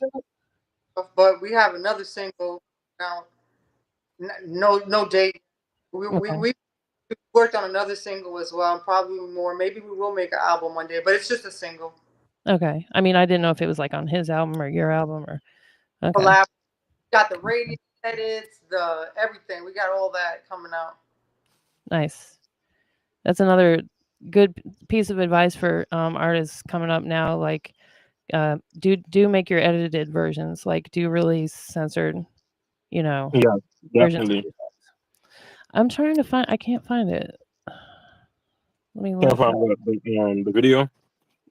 Speaker 4: but we have another single now. No date. We worked on another single as well, and probably more. Maybe we will make an album one day, but it's just a single.
Speaker 3: Okay. I mean, I didn't know if it was like on his album or your album or. Okay.
Speaker 4: Collab. Got the radio edits, the everything. We got all that coming out.
Speaker 3: Nice. That's another good piece of advice for artists coming up now. Like, do make your edited versions. Like, do release censored,
Speaker 8: Yeah,
Speaker 3: versions.
Speaker 8: definitely.
Speaker 3: I'm trying to find. I can't find it. Let me
Speaker 8: look. Can't find the video.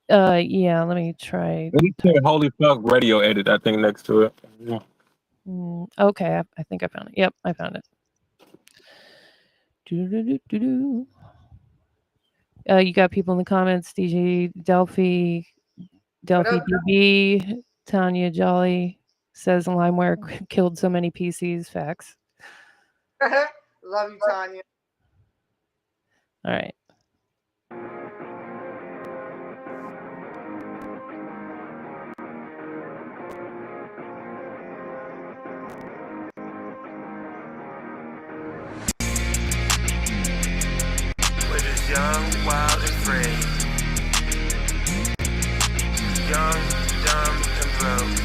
Speaker 3: Yeah. Let me try.
Speaker 8: Holy Fuck radio edit. I think next to it. Yeah.
Speaker 3: Okay, I think I found it. Yep, I found it. You got people in the comments. DJ Delphi BB, Tanya Jolly says LimeWire killed so many PCs. Facts.
Speaker 4: Love you, Tanya.
Speaker 3: All right.
Speaker 5: We're just young, wild, and free. Young, dumb, and broke.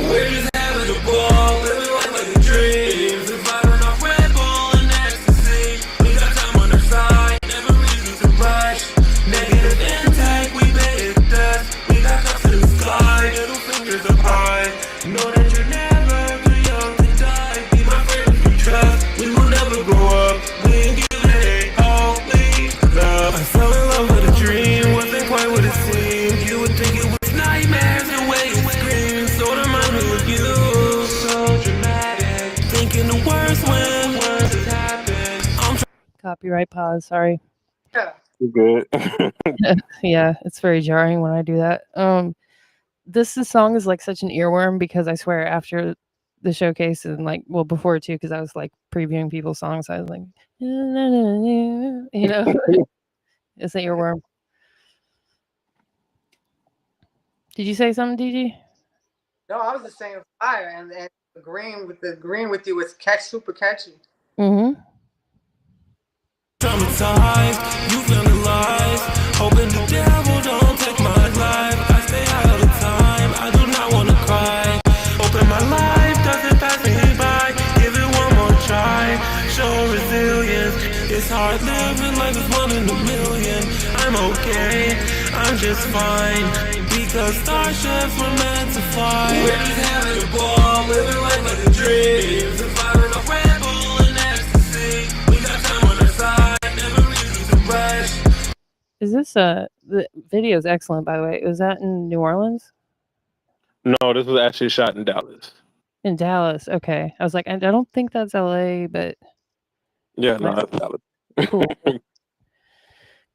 Speaker 5: We're just having a ball, living life like a dream. Surviving off Red Bull and ecstasy. We got time on our side, never reason to rush. Negative intake, we made it dust. We got cups in the sky, little fingers up high. Know that you're never too young to die. Be my friends we trust, we will never grow up. We ain't giving it all, please. I fell in love with a dream, wasn't quite what it seemed. You would think it was nightmares the way you scream. So remind me of you, so dramatic. Thinking the worst when worse has happened.
Speaker 3: Copyright pause. Sorry.
Speaker 4: Yeah.
Speaker 8: You good?
Speaker 3: Yeah, it's very jarring when I do that. This song is like such an earworm because I swear after the showcase and like before too, because I was like previewing people's songs, I was like, you know, it's an earworm. Did you say something, DG?
Speaker 4: No, I was just saying fire and agreeing with you. It's super catchy.
Speaker 3: Mm-hmm.
Speaker 5: Traumatized, you feeling lies. Hoping the devil don't take my life. I stay out all the time, I do not wanna cry. Hoping my life doesn't pass me by. Give it one more try, show resilience. It's hard living like it's 1 in a million. I'm okay, I'm just fine. Because starships were meant to fly. We're just having a ball, living life like a dream. Surviving off Red Bull and ecstasy. We got time on our side, never reason to rush.
Speaker 3: Is this the video is excellent, by the way. Was that in New Orleans?
Speaker 8: No, this was actually shot in Dallas.
Speaker 3: In Dallas. Okay. I was like, I don't think that's LA, but
Speaker 8: Yeah, no, that's Dallas.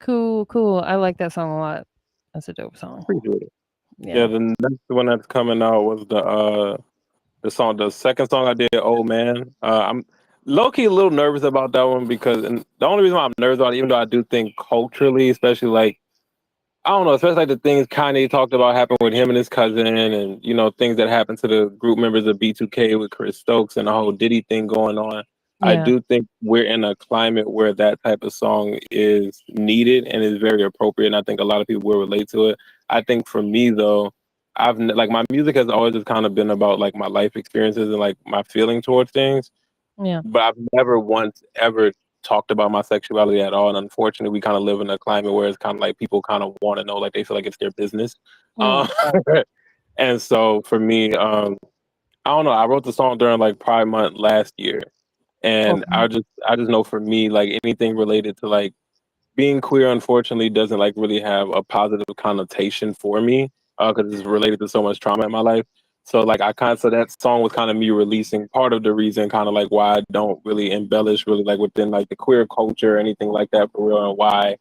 Speaker 3: cool. Cool. I like that song a lot. That's a dope song.
Speaker 8: Appreciate it. Yeah, the next one that's coming out was the second song I did, Old Man. I'm low-key a little nervous about that one because, and the only reason why I'm nervous about it, even though I do think culturally, especially like, I don't know, especially like the things Kanye talked about happened with him and his cousin, and you know, things that happened to the group members of B2K with Chris Stokes and the whole Diddy thing going on. I
Speaker 3: Yeah.
Speaker 8: do think we're in a climate where that type of song is needed and is very appropriate, and I think a lot of people will relate to it. I think for me though, like my music has always just kind of been about like my life experiences and like my feeling towards things,
Speaker 3: Yeah.
Speaker 8: but I've never once ever talked about my sexuality at all. And unfortunately, we kind of live in a climate where it's kind of like people kind of want to know, like they feel like it's their business. And so for me, I don't know. I wrote the song during like Pride Month last year, and I just know for me, like anything related to like being queer, unfortunately, doesn't like really have a positive connotation for me because it's related to so much trauma in my life. So like so that song was kind of me releasing part of the reason, kind of like why I don't really embellish really like within like the queer culture or anything like that for real, and why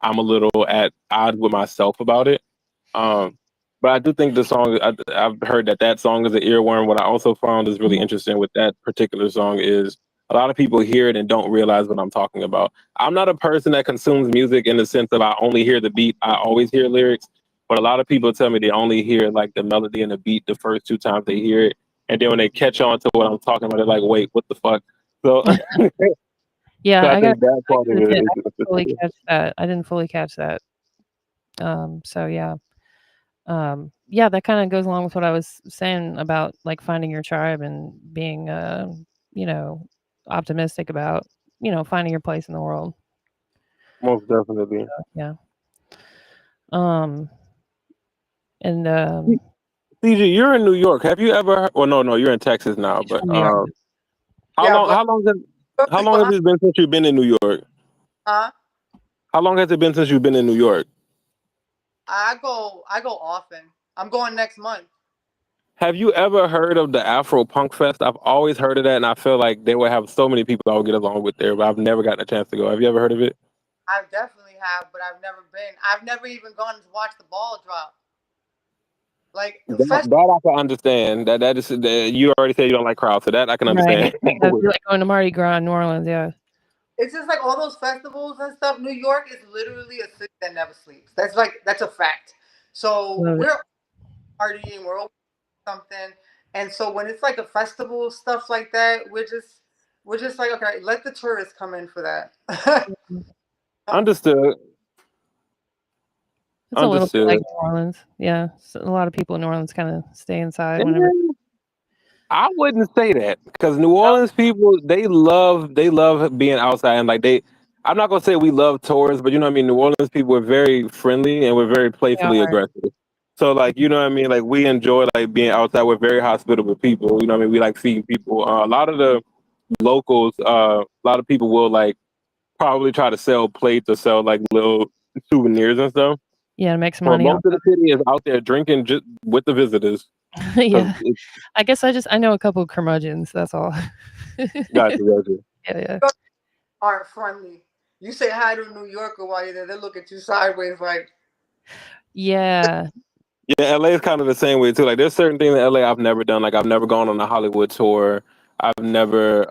Speaker 8: I'm a little at odds with myself about it. But I do think the song, I've heard that song is an earworm. What I also found is really interesting with that particular song is a lot of people hear it and don't realize what I'm talking about. I'm not a person that consumes music in the sense of I only hear the beat. I always hear lyrics. But a lot of people tell me they only hear like the melody and the beat the first 2 times they hear it. And then when they catch on to what I'm talking about, they're like, wait, what the fuck? So,
Speaker 3: Yeah,
Speaker 8: so
Speaker 3: I
Speaker 8: think that part of it
Speaker 3: didn't
Speaker 8: is
Speaker 3: fully catch that. I didn't fully catch that. So yeah. Yeah, that kind of goes along with what I was saying about like finding your tribe and being you know, optimistic about, you know, finding your place in the world.
Speaker 8: most definitely.
Speaker 3: Yeah. And
Speaker 8: CG, you're in New York. Have you ever? Well, no, you're in Texas now. But
Speaker 3: New York.
Speaker 8: how long has it been since you've been in New York?
Speaker 4: Huh?
Speaker 8: How long has it been since you've been in New York?
Speaker 4: I go often. I'm going next month.
Speaker 8: Have you ever heard of the Afro Punk Fest? I've always heard of that, and I feel like they would have so many people I would get along with there, but I've never gotten a chance to go. Have you ever heard of it?
Speaker 4: I definitely have, but I've never been. I've never even gone to watch the ball drop. Like
Speaker 8: That I can understand. That is you already said you don't like crowds, so that I can
Speaker 3: Right.
Speaker 8: understand.
Speaker 3: Yeah, if you like going to Mardi Gras in New Orleans, yeah.
Speaker 4: it's just like all those festivals and stuff. New York is literally a city that never sleeps. That's a fact. So
Speaker 3: Love it.
Speaker 4: we're partying, we're always something, and so when it's like a festival stuff like that, we're just like, okay, let the tourists come in for that.
Speaker 8: Understood.
Speaker 3: It's a little bit like
Speaker 8: Understood.
Speaker 3: New Orleans. Yeah. So a lot of people in New Orleans kind of stay inside
Speaker 8: Eh,
Speaker 3: whenever.
Speaker 8: I wouldn't say that because New Orleans people they love being outside and like they. I'm not gonna say we love tourists, but you know what I mean. New Orleans people are very friendly and we're very
Speaker 3: They
Speaker 8: playfully
Speaker 3: are.
Speaker 8: aggressive. So like you know what I mean. Like we enjoy like being outside. We're very hospitable people. You know what I mean. We like seeing people. A lot of the locals, a lot of people will like probably try to sell plates or sell like little souvenirs and stuff.
Speaker 3: Yeah, to make some
Speaker 8: But
Speaker 3: money
Speaker 8: most
Speaker 3: off
Speaker 8: of
Speaker 3: of
Speaker 8: the city is out there drinking just with the visitors.
Speaker 3: it.
Speaker 8: 'Cause
Speaker 3: Yeah. I guess I know a couple of curmudgeons, that's all.
Speaker 8: gotcha, gotcha.
Speaker 3: Yeah.
Speaker 4: Aren't friendly. You say hi to a New Yorker while you're there, they look at you sideways like,
Speaker 3: Yeah.
Speaker 8: Yeah, LA is kind of the same way too. Like, there's certain things in LA I've never done. Like, I've never gone on a Hollywood tour. I've never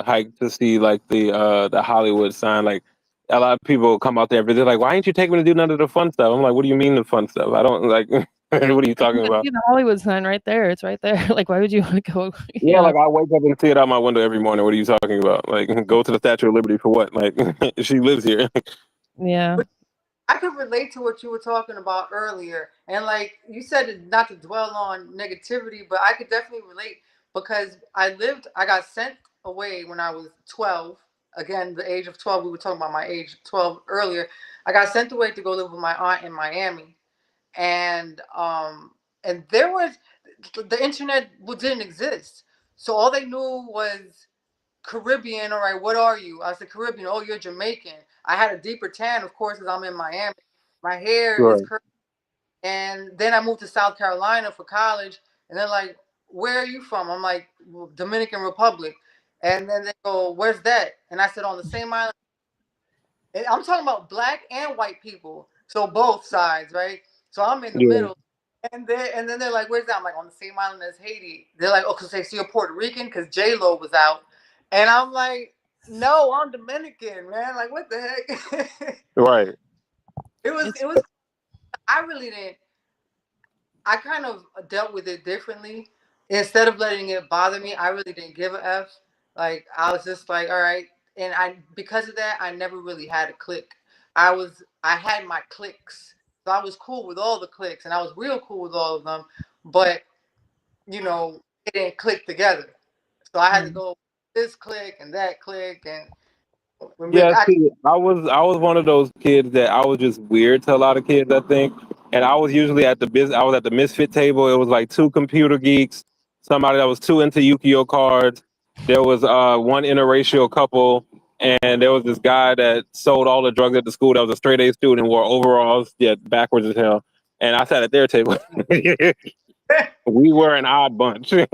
Speaker 8: hiked to see like the Hollywood sign. Like, a lot of people come out there and they're like, "Why ain't you taking me to do none of the fun stuff?" I'm like, "What do you mean the fun stuff? I don't like. What are you talking about?"
Speaker 3: See the Hollywood sign right there. It's right there. Like, why would you want to go?
Speaker 8: Yeah, like I wake up and see it out my window every morning. What are you talking about? Like, go to the Statue of Liberty for what? Like, she lives here.
Speaker 3: Yeah.
Speaker 4: I could relate to what you were talking about earlier. And like you said, not to dwell on negativity, but I could definitely relate because I got sent away when I was 12. Again, the age of 12, we were talking about my age 12 earlier. I got sent away to go live with my aunt in Miami. And there was the internet didn't exist. So all they knew was Caribbean. All right, what are you? I said Caribbean. Oh, you're Jamaican. I had a deeper tan, of course, because I'm in Miami. My hair is
Speaker 8: Right.
Speaker 4: curly. And then I moved to South Carolina for college. And they're like, where are you from? I'm like, well, Dominican Republic. And then they go, where's that? And I said, on the same island. And I'm talking about black and white people. So both sides, right? So I'm in the
Speaker 8: Yeah.
Speaker 4: middle. And then they're like, where's that? I'm like, on the same island as Haiti. They're like, oh, because they see you're Puerto Rican because J-Lo was out. And I'm like, no, I'm Dominican, man. Like, what the heck?
Speaker 8: Right.
Speaker 4: It was, I really didn't, I kind of dealt with it differently. Instead of letting it bother me, I really didn't give a F. Like, I was just like, all right. And because of that, I never really had a clique. I had my cliques. So I was cool with all the cliques and I was real cool with all of them. But, it didn't click together. So I had to go this clique and that clique. And
Speaker 8: Yeah, see, I was one of those kids that I was just weird to a lot of kids, I think. And I was usually I was at the misfit table. It was like two computer geeks, somebody that was too into Yu-Gi-Oh cards. There was one interracial couple, and there was this guy that sold all the drugs at the school that was a straight A student, wore overalls, yeah, backwards as hell. And I sat at their table. We were an odd bunch.
Speaker 3: I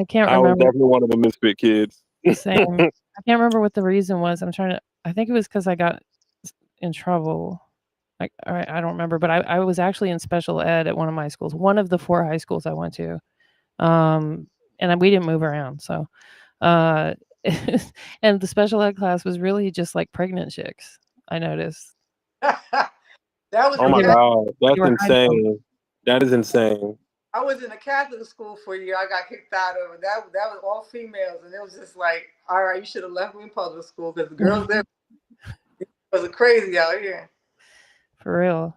Speaker 3: can't
Speaker 8: I was
Speaker 3: remember.
Speaker 8: definitely one of the misfit kids.
Speaker 3: Same. I can't remember what the reason was. I think it was because I got in trouble. I don't remember, but I was actually in special ed at one of my schools, one of the 4 high schools I went to. And we didn't move around. So, uh, and the special ed class was really just like pregnant chicks, I noticed.
Speaker 4: that was
Speaker 8: Oh my
Speaker 3: Yeah.
Speaker 8: God, that's
Speaker 3: You were hiding them.
Speaker 8: insane. That is insane.
Speaker 4: I was in a Catholic school for a year. I got kicked out of it. That was all females, and it was just like, all right, you should have left me in public school because the girls there was crazy out here.
Speaker 3: For real.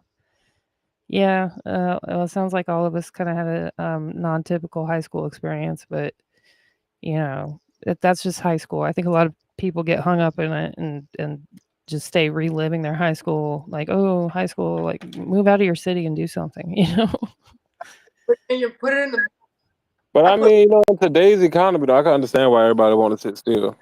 Speaker 3: Yeah. Well, it sounds like all of us kind of had a non-typical high school experience, but that's just high school. I think a lot of people get hung up in it and just stay reliving their high school, like, oh, high school, like move out of your city and do something,
Speaker 4: And you put it in the.
Speaker 8: But I mean, in today's economy, though, I can understand why everybody want to sit still.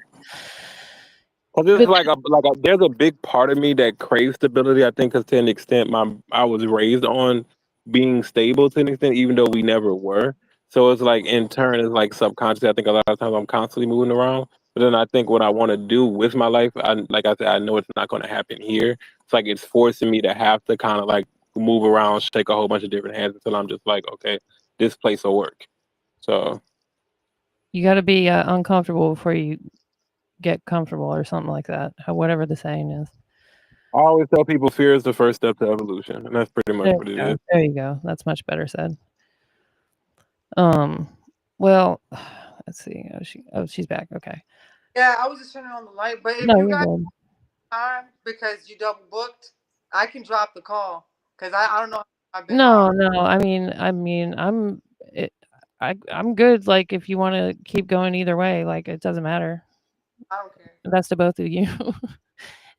Speaker 8: Cause it's
Speaker 3: But
Speaker 8: there's a big part of me that craves stability. I think, cause to an extent, I was raised on being stable to an extent, even though we never were. So it's like in turn, it's like subconsciously. I think a lot of times I'm constantly moving around. But then I think what I want to do with my life, like I said, I know it's not going to happen here. It's like it's forcing me to have to kind of like move around, shake a whole bunch of different hands until I'm just like, okay, this place will work. So
Speaker 3: You got to be uncomfortable before you get comfortable, or something like that. Whatever the saying is.
Speaker 8: I always tell people fear is the first step to evolution, and that's pretty much
Speaker 3: There
Speaker 8: what
Speaker 3: you
Speaker 8: it
Speaker 3: go.
Speaker 8: is.
Speaker 3: There you go. That's much better said. Well, let's see. She's back. Okay.
Speaker 4: Yeah, I was just turning on the light. But if
Speaker 3: No,
Speaker 4: you
Speaker 3: you're
Speaker 4: got
Speaker 3: good.
Speaker 4: time because you double booked, I can drop the call because I don't know how I've been
Speaker 3: No,
Speaker 4: on.
Speaker 3: no. I'm good. Like, if you want to keep going either way, like, it doesn't matter.
Speaker 4: I don't care.
Speaker 3: That's to both of you.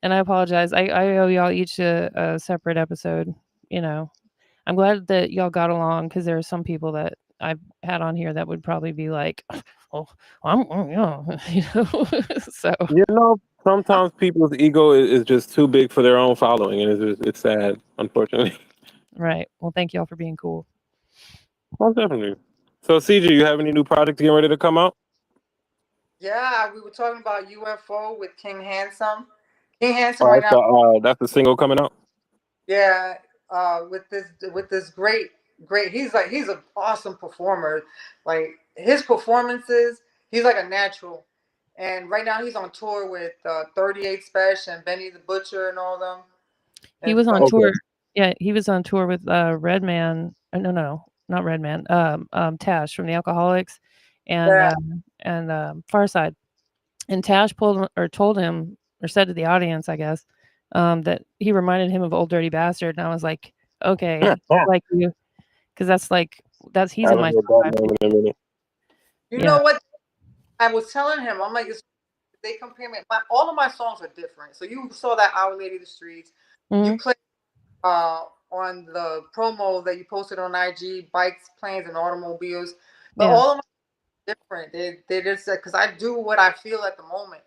Speaker 3: And I apologize. I owe y'all each a separate episode. You know, I'm glad that y'all got along, because there are some people that I've had on here that would probably be like, "Oh, yeah," you know. So
Speaker 8: You know, sometimes people's ego is just too big for their own following, and it's sad, unfortunately.
Speaker 3: right. Well, thank y'all for being cool.
Speaker 8: Most definitely. So, CG, you have any new projects getting ready to come out?
Speaker 4: Yeah, we were talking about UFO with King Handsome. King Handsome
Speaker 8: Oh,
Speaker 4: right now.
Speaker 8: that's the single coming out.
Speaker 4: Yeah, with this great. He's an awesome performer. Like his performances, he's like a natural. And right now he's on tour with 38 Special and Benny the Butcher and all them.
Speaker 3: He
Speaker 4: And
Speaker 3: was on
Speaker 4: like,
Speaker 3: tour. Yeah, he was on tour with Redman. No, not Redman. Tash from the Alcoholics, and
Speaker 4: yeah,
Speaker 3: Farside. And Tash told him, or said to the audience, I guess, that he reminded him of Old Dirty Bastard. And I was like, okay,
Speaker 8: I
Speaker 3: like you, because he's in
Speaker 8: haven't
Speaker 3: my
Speaker 8: heard
Speaker 3: top
Speaker 8: that
Speaker 3: 5
Speaker 8: name
Speaker 3: too.
Speaker 8: in a minute.
Speaker 4: you
Speaker 3: Yeah.
Speaker 4: know what? I was telling him, I'm like, they compare me. All of my songs are different. So you saw that Our Lady of the Streets. You
Speaker 3: Mhm.
Speaker 4: played on the promo that you posted on IG, bikes, planes, and automobiles. But
Speaker 3: Yeah.
Speaker 4: all of my different. They just because I do what I feel at the moment.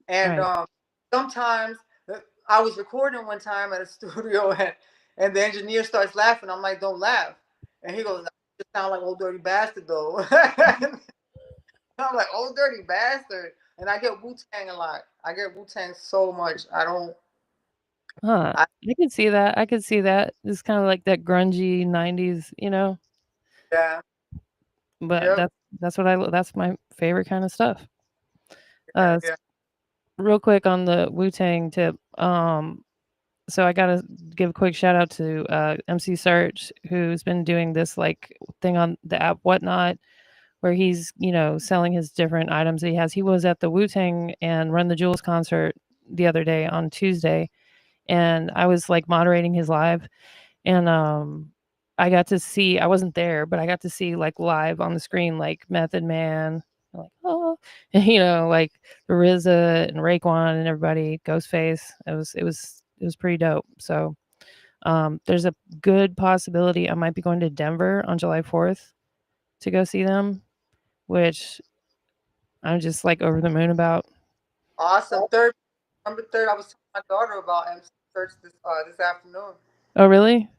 Speaker 4: And
Speaker 3: Right.
Speaker 4: sometimes I was recording one time at a studio and the engineer starts laughing. I'm like, don't laugh. And he goes, "You sound like Old Dirty Bastard though." I'm like, "Old Dirty Bastard." And I get Wu Tang a lot. I get Wu Tang so much. I don't.
Speaker 3: Huh.
Speaker 4: I,
Speaker 3: I could see that. I could see that. It's kind of like that grungy 90s,
Speaker 4: yeah.
Speaker 3: but
Speaker 4: Yep.
Speaker 3: that's my favorite kind of stuff.
Speaker 4: Yeah.
Speaker 3: Uh,
Speaker 4: Yeah.
Speaker 3: Real quick on the Wu-Tang tip. So I gotta give a quick shout out to MC Search, who's been doing this like thing on the app Whatnot, where he's selling his different items that he has. He was at the Wu-Tang and Run the Jewels concert the other day on Tuesday, and I was like moderating his live, and I got to see. I wasn't there, but I got to see like live on the screen, like Method Man, like oh, like RZA and Raekwon and everybody, Ghostface. It was pretty dope. So there's a good possibility I might be going to Denver on July 4th to go see them, which I'm just like over the moon about.
Speaker 4: Awesome. Number third. I was telling my daughter about MC Search this afternoon.
Speaker 3: Oh, really?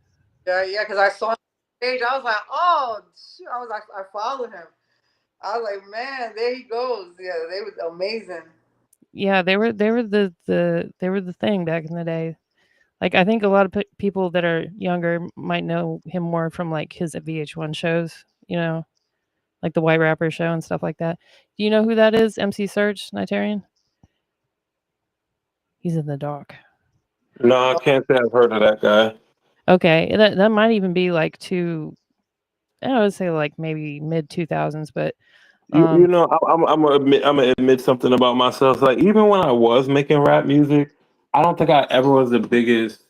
Speaker 4: Yeah, yeah, because I saw him on stage. I was like, oh, shoot. I was like, I followed him. I was like, man, there he goes. Yeah, they were amazing.
Speaker 3: Yeah, they were the thing back in the day. Like, I think a lot of people that are younger might know him more from like his VH1 shows, like the White Rapper show and stuff like that. Do you know who that is? MC Search, Nigerian? He's in the dark.
Speaker 8: No, I can't say I've heard of that guy.
Speaker 3: Okay, that might even be like I would say like maybe mid 2000s, but
Speaker 8: You know, I'm gonna admit something about myself. Like even when I was making rap music, I don't think I ever was the biggest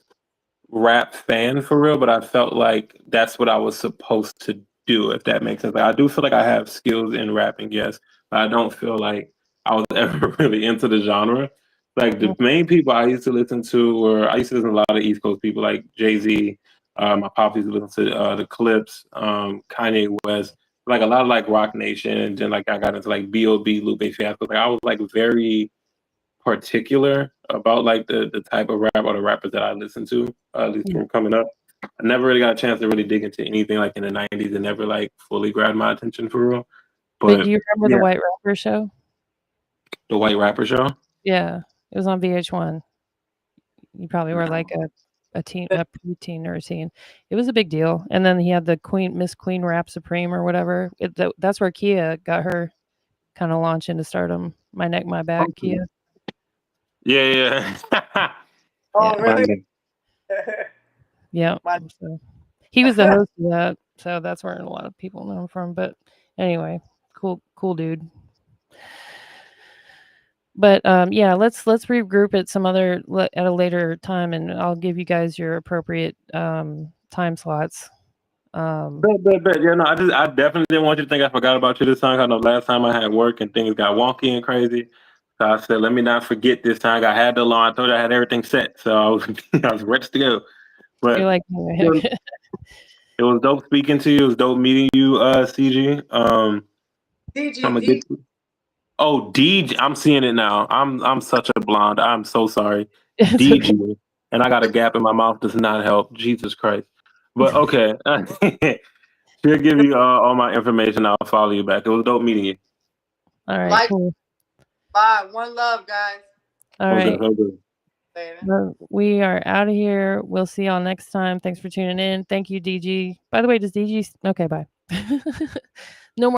Speaker 8: rap fan for real, but I felt like that's what I was supposed to do, if that makes sense. Like, I do feel like I have skills in rapping, yes, but I don't feel like I was ever really into the genre. Like the main people I used to listen to were I used to listen to a lot of East Coast people like Jay-Z. My pop used to listen to the Clips, Kanye West, like a lot of like Rock Nation, and then like I got into like B.O.B. Lupe Fiasco. Like I was like very particular about like the type of rap or the rappers that I listen to, at least from coming up. I never really got a chance to really dig into anything like in the 90s and never like fully grabbed my attention for real.
Speaker 3: But do
Speaker 8: But
Speaker 3: you remember the
Speaker 8: yeah,
Speaker 3: White Rapper show?
Speaker 8: the White Rapper show.
Speaker 3: Yeah, it was on VH1. You probably were like a a preteen nursing. It was a big deal. And then he had the Miss Queen Rap Supreme or whatever. That's where Kia got her kind of launch into stardom. My Neck, My Back, Kia.
Speaker 10: Yeah.
Speaker 4: Oh, really?
Speaker 3: Yeah. So he was the host of that. So that's where a lot of people know him from. But anyway, cool dude. But yeah, let's regroup at at a later time, and I'll give you guys your appropriate time slots.
Speaker 10: Bet. Yeah, no, I definitely didn't want you to think I forgot about you this time. I know last time I had work and things got wonky and crazy. So I said, let me not forget this time. I had the alarm. I told you I had everything set. So I was I was ready to go. But
Speaker 3: You're like,
Speaker 10: it was dope speaking to you. It was dope meeting you, CG.
Speaker 4: DG,
Speaker 10: I'm gonna get to. Oh, DG. I'm seeing it now. I'm such a blonde. I'm so sorry. DG. Okay. And I got a gap in my mouth. Does not help. Jesus Christ. But okay. She'll give you all my information. I'll follow you back. It was dope meeting you.
Speaker 3: All right, cool.
Speaker 4: Bye. One love, guys.
Speaker 3: All right.
Speaker 4: Later.
Speaker 3: We are out of here. We'll see y'all next time. Thanks for tuning in. Thank you, DG. By the way, does DG... Okay, bye.